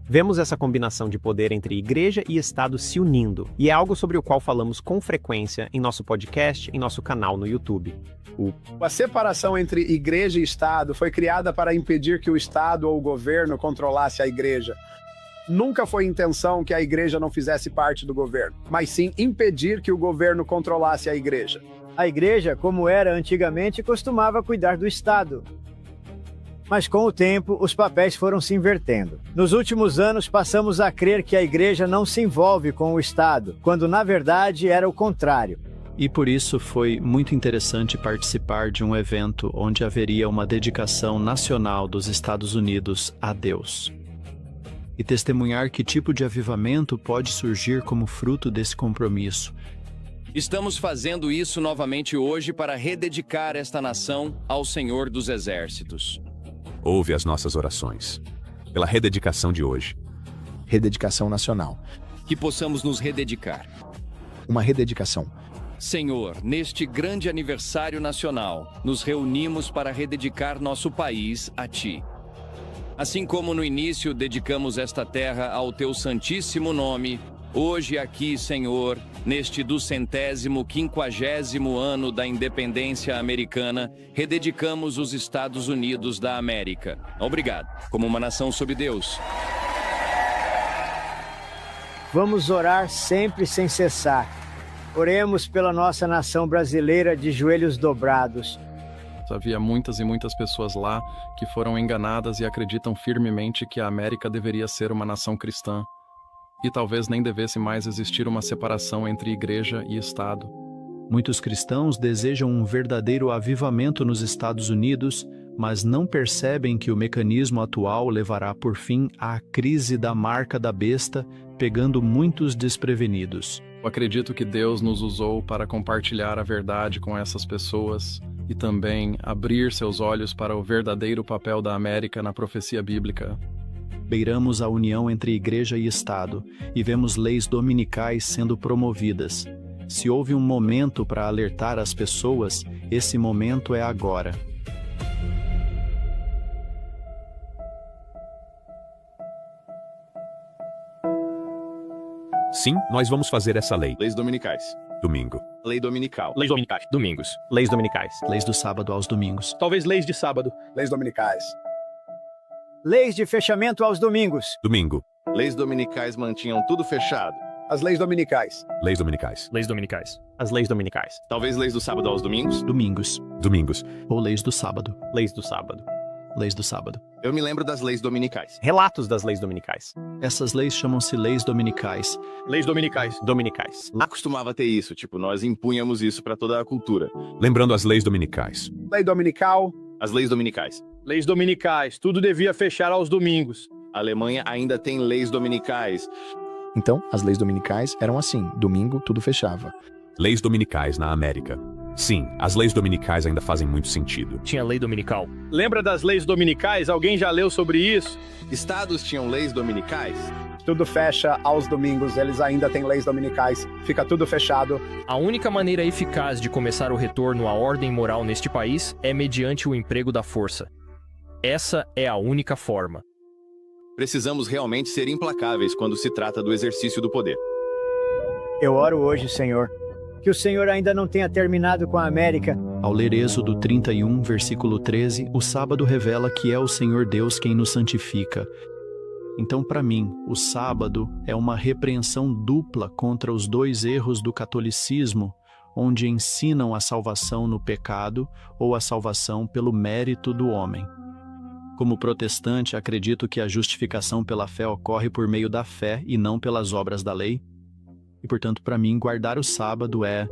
Vemos essa combinação de poder entre igreja e Estado se unindo, e é algo sobre o qual falamos com frequência em nosso podcast, em nosso canal no YouTube. A separação entre igreja e Estado foi criada para impedir que o Estado ou o governo controlasse a igreja. Nunca foi intenção que a igreja não fizesse parte do governo, mas sim impedir que o governo controlasse a igreja. A igreja, como era antigamente, costumava cuidar do Estado. Mas com o tempo, os papéis foram se invertendo. Nos últimos anos, passamos a crer que a igreja não se envolve com o Estado, quando na verdade era o contrário. E por isso foi muito interessante participar de um evento onde haveria uma dedicação nacional dos Estados Unidos a Deus. E testemunhar que tipo de avivamento pode surgir como fruto desse compromisso. Estamos fazendo isso novamente hoje para rededicar esta nação ao Senhor dos Exércitos. Ouve as nossas orações pela rededicação de hoje. Rededicação nacional. Que possamos nos rededicar. Uma rededicação. Senhor, neste grande aniversário nacional, nos reunimos para rededicar nosso país a Ti. Assim como no início dedicamos esta terra ao Teu santíssimo nome, hoje aqui, Senhor, neste 250º ano da independência americana, rededicamos os Estados Unidos da América. Obrigado, como uma nação sob Deus. Vamos orar sempre sem cessar. Oremos pela nossa nação brasileira de joelhos dobrados. Havia muitas e muitas pessoas lá que foram enganadas e acreditam firmemente que a América deveria ser uma nação cristã. E talvez nem devesse mais existir uma separação entre igreja e Estado. Muitos cristãos desejam um verdadeiro avivamento nos Estados Unidos, mas não percebem que o mecanismo atual levará por fim à crise da marca da besta, pegando muitos desprevenidos. Eu acredito que Deus nos usou para compartilhar a verdade com essas pessoas e também abrir seus olhos para o verdadeiro papel da América na profecia bíblica. Beiramos a união entre igreja e Estado e vemos leis dominicais sendo promovidas. Se houve um momento para alertar as pessoas, esse momento é agora. Sim, nós vamos fazer essa lei. Leis dominicais. Domingo. Lei dominical. Leis dominicais. Domingos. Leis dominicais. Leis do sábado aos domingos. Talvez leis de sábado. Leis dominicais. Leis de fechamento aos domingos. Domingo. Leis dominicais mantinham tudo fechado. As leis dominicais. Leis dominicais. Leis dominicais. As leis dominicais. Talvez leis do sábado aos domingos. Domingos. Domingos. Ou leis do sábado. Leis do sábado. Leis do sábado. Eu me lembro das leis dominicais. Relatos das leis dominicais. Essas leis chamam-se leis dominicais. Leis dominicais. Dominicais. Lá costumava ter isso, tipo, nós impunhamos isso para toda a cultura. Lembrando as leis dominicais. Lei dominical. As leis dominicais. Leis dominicais. Tudo devia fechar aos domingos. A Alemanha ainda tem leis dominicais. Então, as leis dominicais eram assim. Domingo, tudo fechava. Leis dominicais na América. Sim, as leis dominicais ainda fazem muito sentido. Tinha lei dominical. Lembra das leis dominicais? Alguém já leu sobre isso? Estados tinham leis dominicais? Tudo fecha aos domingos, eles ainda têm leis dominicais. Fica tudo fechado. A única maneira eficaz de começar o retorno à ordem moral neste país é mediante o emprego da força. Essa é a única forma. Precisamos realmente ser implacáveis quando se trata do exercício do poder. Eu oro hoje, Senhor, que o Senhor ainda não tenha terminado com a América. Ao ler Êxodo 31, versículo 13, o sábado revela que é o Senhor Deus quem nos santifica. Então, para mim, o sábado é uma repreensão dupla contra os dois erros do catolicismo, onde ensinam a salvação no pecado ou a salvação pelo mérito do homem. Como protestante, acredito que a justificação pela fé ocorre por meio da fé e não pelas obras da lei. E, portanto, para mim, guardar o sábado é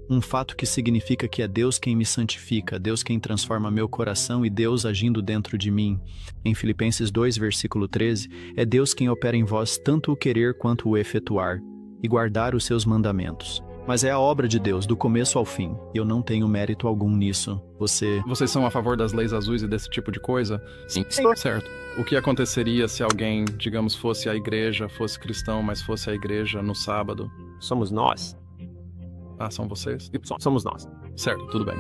um fato que significa que é Deus quem me santifica, Deus quem transforma meu coração e Deus agindo dentro de mim. Em Filipenses 2, versículo 13, é Deus quem opera em vós tanto o querer quanto o efetuar, e guardar os seus mandamentos. Mas é a obra de Deus, do começo ao fim. Eu não tenho mérito algum nisso. Vocês são a favor das leis azuis e desse tipo de coisa? Sim. Certo. O que aconteceria se alguém, digamos, fosse a igreja, fosse cristão, mas fosse a igreja no sábado? Somos nós. Ah, são vocês? Somos nós. Certo, tudo bem.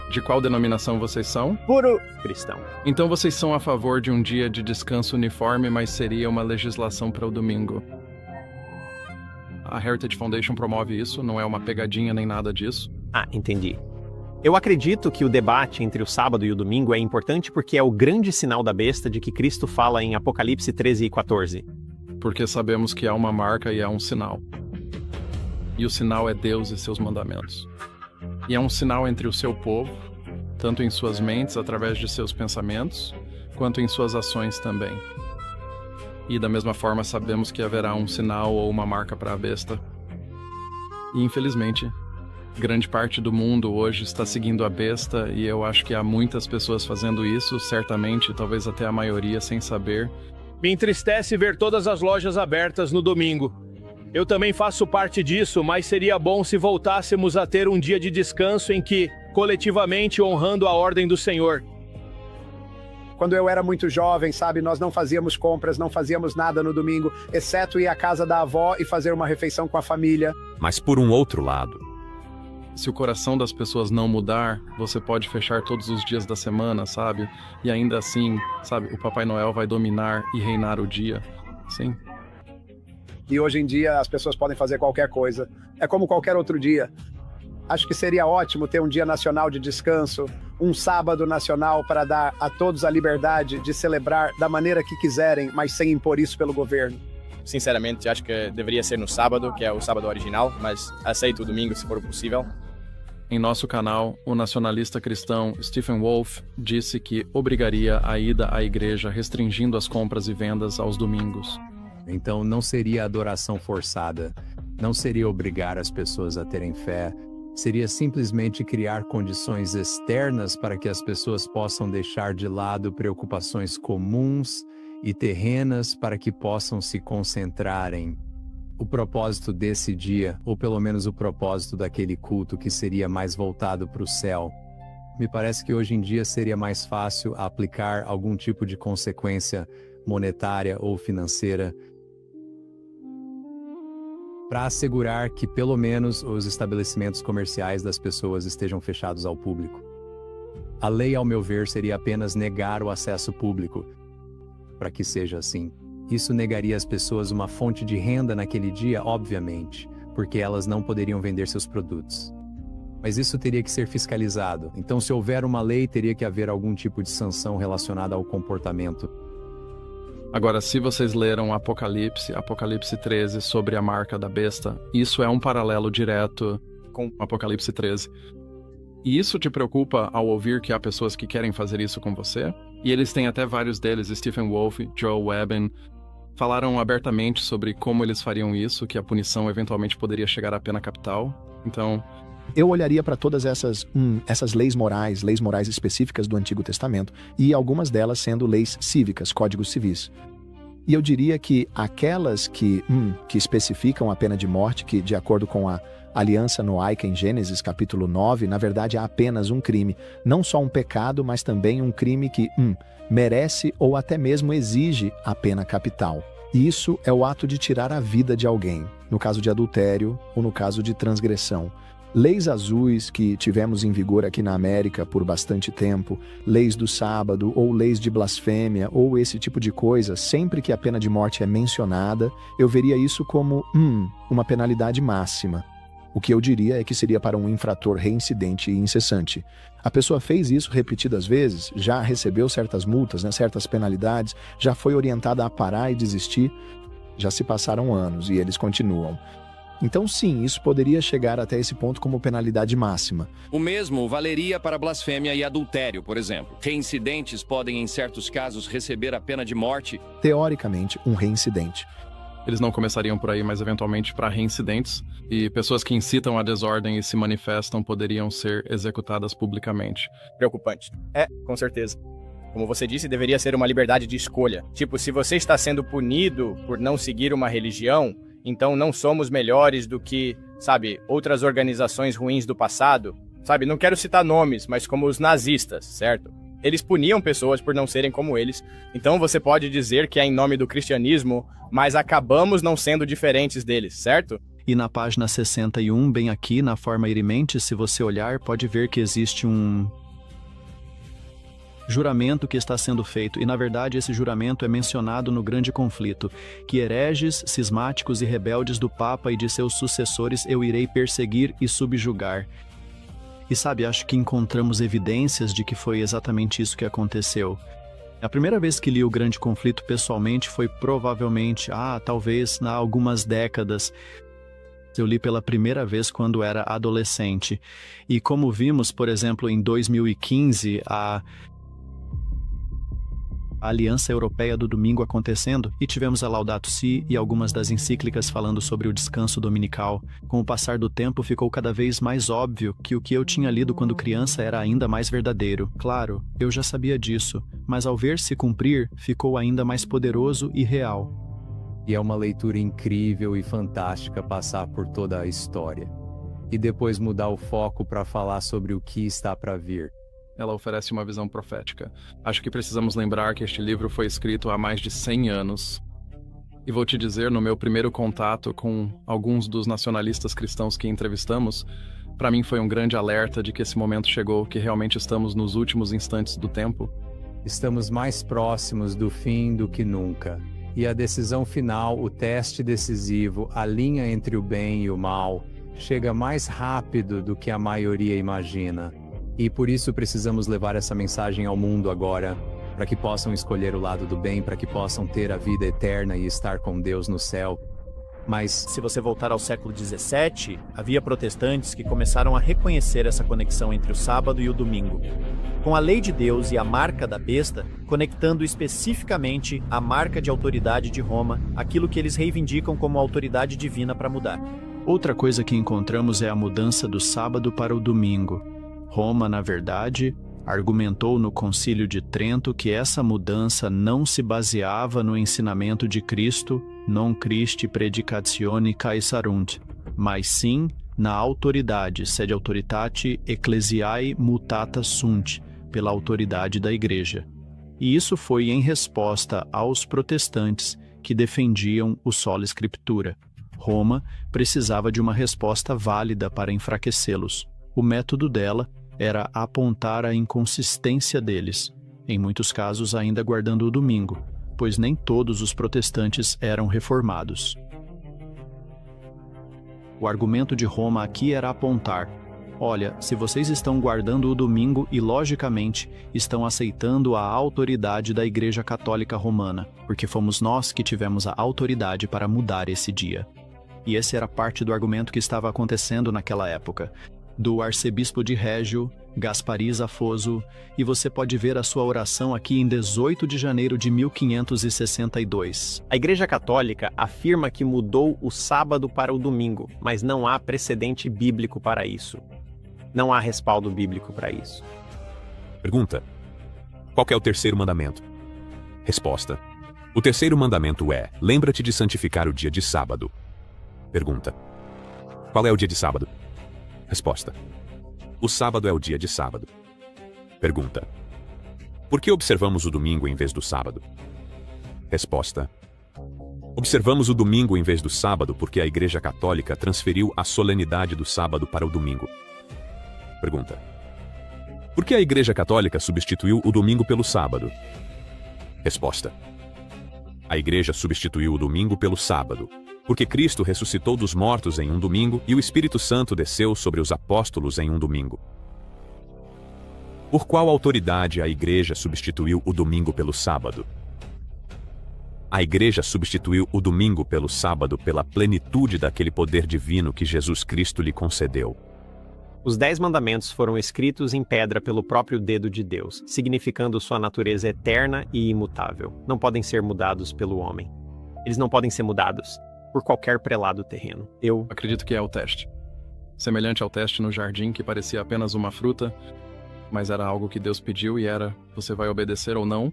De qual denominação vocês são? Puro cristão. Então vocês são a favor de um dia de descanso uniforme, mas seria uma legislação para o domingo. A Heritage Foundation promove isso, não é uma pegadinha nem nada disso. Ah, entendi. Eu acredito que o debate entre o sábado e o domingo é importante porque é o grande sinal da besta de que Cristo fala em Apocalipse 13 e 14. Porque sabemos que há uma marca e há um sinal. E o sinal é Deus e seus mandamentos. E é um sinal entre o seu povo, tanto em suas mentes, através de seus pensamentos, quanto em suas ações também. E da mesma forma sabemos que haverá um sinal ou uma marca para a besta. E infelizmente, grande parte do mundo hoje está seguindo a besta, e eu acho que há muitas pessoas fazendo isso, certamente, talvez até a maioria sem saber. Me entristece ver todas as lojas abertas no domingo. Eu também faço parte disso, mas seria bom se voltássemos a ter um dia de descanso em que, coletivamente, honrando a ordem do Senhor. Quando eu era muito jovem, sabe, nós não fazíamos compras, não fazíamos nada no domingo, exceto ir à casa da avó e fazer uma refeição com a família. Mas por um outro lado, se o coração das pessoas não mudar, você pode fechar todos os dias da semana, sabe? E ainda assim, sabe, o Papai Noel vai dominar e reinar o dia. Sim. E hoje em dia as pessoas podem fazer qualquer coisa. É como qualquer outro dia. Acho que seria ótimo ter um dia nacional de descanso, um sábado nacional para dar a todos a liberdade de celebrar da maneira que quiserem, mas sem impor isso pelo governo. Sinceramente, acho que deveria ser no sábado, que é o sábado original, mas aceito o domingo se for possível. Em nosso canal, o nacionalista cristão Stephen Wolfe disse que obrigaria a ida à igreja restringindo as compras e vendas aos domingos. Então não seria adoração forçada, não seria obrigar as pessoas a terem fé, seria simplesmente criar condições externas para que as pessoas possam deixar de lado preocupações comuns e terrenas para que possam se concentrar em o propósito desse dia, ou pelo menos o propósito daquele culto que seria mais voltado para o céu. Me parece que hoje em dia seria mais fácil aplicar algum tipo de consequência monetária ou financeira para assegurar que pelo menos os estabelecimentos comerciais das pessoas estejam fechados ao público. A lei, ao meu ver, seria apenas negar o acesso público. Para que seja assim, isso negaria às pessoas uma fonte de renda naquele dia, obviamente, porque elas não poderiam vender seus produtos. Mas isso teria que ser fiscalizado, então se houver uma lei, teria que haver algum tipo de sanção relacionada ao comportamento. Agora, se vocês leram Apocalipse 13, sobre a marca da besta, isso é um paralelo direto com Apocalipse 13. E isso te preocupa ao ouvir que há pessoas que querem fazer isso com você? E eles têm até vários deles, Stephen Wolfe, Joel Webbin, falaram abertamente sobre como eles fariam isso, que a punição eventualmente poderia chegar à pena capital. Então, eu olharia para todas essas leis morais específicas do Antigo Testamento, e algumas delas sendo leis cívicas, códigos civis. E eu diria que aquelas que especificam a pena de morte, que de acordo com a aliança noaica em Gênesis capítulo 9, na verdade há apenas um crime, não só um pecado, mas também um crime que merece ou até mesmo exige a pena capital. E isso é o ato de tirar a vida de alguém, no caso de adultério ou no caso de transgressão. Leis azuis que tivemos em vigor aqui na América por bastante tempo, leis do sábado ou leis de blasfêmia ou esse tipo de coisa, sempre que a pena de morte é mencionada, eu veria isso como uma penalidade máxima. O que eu diria é que seria para um infrator reincidente e incessante. A pessoa fez isso repetidas vezes, já recebeu certas multas, certas penalidades, já foi orientada a parar e desistir, já se passaram anos e eles continuam. Então sim, isso poderia chegar até esse ponto como penalidade máxima. O mesmo valeria para blasfêmia e adultério, por exemplo. Reincidentes podem, em certos casos, receber a pena de morte. Teoricamente, um reincidente. Eles não começariam por aí, mas eventualmente para reincidentes. E pessoas que incitam a desordem e se manifestam poderiam ser executadas publicamente. Preocupante. Com certeza. Como você disse, deveria ser uma liberdade de escolha. Tipo, se você está sendo punido por não seguir uma religião, então não somos melhores do que, outras organizações ruins do passado. Não quero citar nomes, mas como os nazistas, certo? Eles puniam pessoas por não serem como eles. Então você pode dizer que é em nome do cristianismo, mas acabamos não sendo diferentes deles, certo? E na página 61, bem aqui, na forma irimente, se você olhar, pode ver que existe um juramento que está sendo feito, e na verdade esse juramento é mencionado no grande conflito, que hereges, cismáticos e rebeldes do Papa e de seus sucessores eu irei perseguir e subjugar. E acho que encontramos evidências de que foi exatamente isso que aconteceu. A primeira vez que li o grande conflito pessoalmente foi provavelmente, talvez há algumas décadas. Eu li pela primeira vez quando era adolescente. E como vimos, por exemplo, em 2015, a Aliança Europeia do Domingo acontecendo, e tivemos a Laudato Si e algumas das encíclicas falando sobre o descanso dominical. Com o passar do tempo, ficou cada vez mais óbvio que o que eu tinha lido quando criança era ainda mais verdadeiro. Claro, eu já sabia disso, mas ao ver se cumprir, ficou ainda mais poderoso e real. E é uma leitura incrível e fantástica passar por toda a história. E depois mudar o foco para falar sobre o que está para vir. Ela oferece uma visão profética. Acho que precisamos lembrar que este livro foi escrito há mais de 100 anos. E vou te dizer, no meu primeiro contato com alguns dos nacionalistas cristãos que entrevistamos, para mim foi um grande alerta de que esse momento chegou, que realmente estamos nos últimos instantes do tempo. Estamos mais próximos do fim do que nunca. E a decisão final, o teste decisivo, a linha entre o bem e o mal, chega mais rápido do que a maioria imagina. E por isso precisamos levar essa mensagem ao mundo agora, para que possam escolher o lado do bem, para que possam ter a vida eterna e estar com Deus no céu. Mas, se você voltar ao século XVII, havia protestantes que começaram a reconhecer essa conexão entre o sábado e o domingo, com a lei de Deus e a marca da besta, conectando especificamente a marca de autoridade de Roma, aquilo que eles reivindicam como autoridade divina para mudar. Outra coisa que encontramos é a mudança do sábado para o domingo. Roma, na verdade, argumentou no Concílio de Trento que essa mudança não se baseava no ensinamento de Cristo, non Christi predicatione Caesarunt, mas sim na autoridade, sed autoritate ecclesiae mutata sunt, pela autoridade da Igreja. E isso foi em resposta aos protestantes que defendiam o sola scriptura. Roma precisava de uma resposta válida para enfraquecê-los. O método dela era apontar a inconsistência deles, em muitos casos ainda guardando o domingo, pois nem todos os protestantes eram reformados. O argumento de Roma aqui era apontar: olha, se vocês estão guardando o domingo e, logicamente, estão aceitando a autoridade da Igreja Católica Romana, porque fomos nós que tivemos a autoridade para mudar esse dia. E esse era parte do argumento que estava acontecendo naquela época, do arcebispo de Régio, Gaspariz Afoso, e você pode ver a sua oração aqui em 18 de janeiro de 1562. A Igreja Católica afirma que mudou o sábado para o domingo, mas não há precedente bíblico para isso. Não há respaldo bíblico para isso. Pergunta: qual é o terceiro mandamento? Resposta: o terceiro mandamento é: lembra-te de santificar o dia de sábado. Pergunta: qual é o dia de sábado? Resposta: o sábado é o dia de sábado. Pergunta: por que observamos o domingo em vez do sábado? Resposta: observamos o domingo em vez do sábado porque a Igreja Católica transferiu a solenidade do sábado para o domingo. Pergunta: por que a Igreja Católica substituiu o domingo pelo sábado? Resposta: a Igreja substituiu o domingo pelo sábado porque Cristo ressuscitou dos mortos em um domingo e o Espírito Santo desceu sobre os apóstolos em um domingo. Por qual autoridade a Igreja substituiu o domingo pelo sábado? A Igreja substituiu o domingo pelo sábado pela plenitude daquele poder divino que Jesus Cristo lhe concedeu. Os 10 mandamentos foram escritos em pedra pelo próprio dedo de Deus, significando sua natureza eterna e imutável. Não podem ser mudados pelo homem. Eles não podem ser mudados por qualquer prelado terreno. Eu acredito que é o teste. Semelhante ao teste no jardim, que parecia apenas uma fruta, mas era algo que Deus pediu e era: você vai obedecer ou não?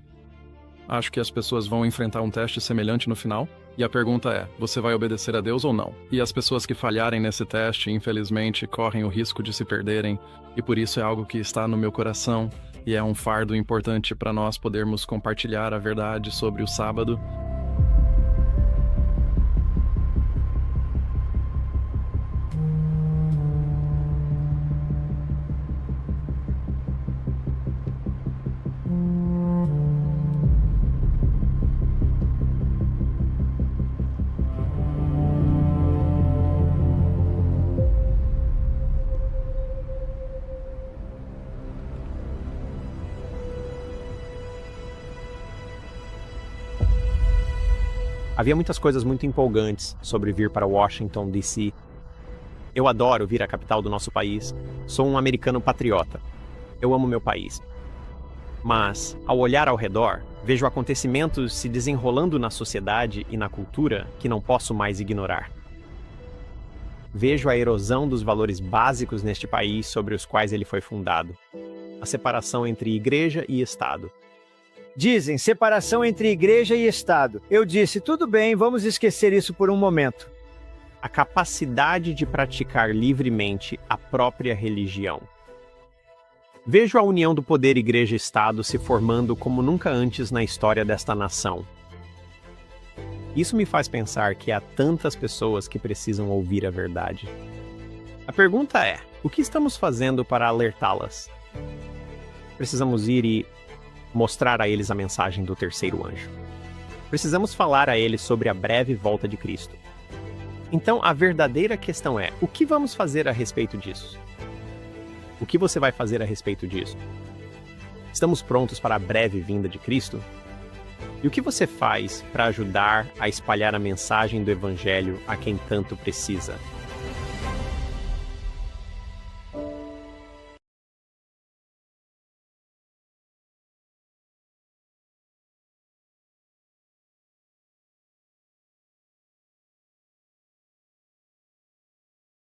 Acho que as pessoas vão enfrentar um teste semelhante no final, e a pergunta é: você vai obedecer a Deus ou não? E as pessoas que falharem nesse teste, infelizmente, correm o risco de se perderem, e por isso é algo que está no meu coração, e é um fardo importante para nós podermos compartilhar a verdade sobre o sábado. Havia muitas coisas muito empolgantes sobre vir para Washington, D.C. Eu adoro vir à capital do nosso país. Sou um americano patriota. Eu amo meu país. Mas, ao olhar ao redor, vejo acontecimentos se desenrolando na sociedade e na cultura que não posso mais ignorar. Vejo a erosão dos valores básicos neste país sobre os quais ele foi fundado. A separação entre igreja e Estado. Dizem separação entre igreja e Estado. Eu disse, tudo bem, vamos esquecer isso por um momento. A capacidade de praticar livremente a própria religião. Vejo a união do poder igreja-estado se formando como nunca antes na história desta nação. Isso me faz pensar que há tantas pessoas que precisam ouvir a verdade. A pergunta é, o que estamos fazendo para alertá-las? Precisamos ir e mostrar a eles a mensagem do terceiro anjo. Precisamos falar a eles sobre a breve volta de Cristo. Então, a verdadeira questão é, o que vamos fazer a respeito disso? O que você vai fazer a respeito disso? Estamos prontos para a breve vinda de Cristo? E o que você faz para ajudar a espalhar a mensagem do Evangelho a quem tanto precisa?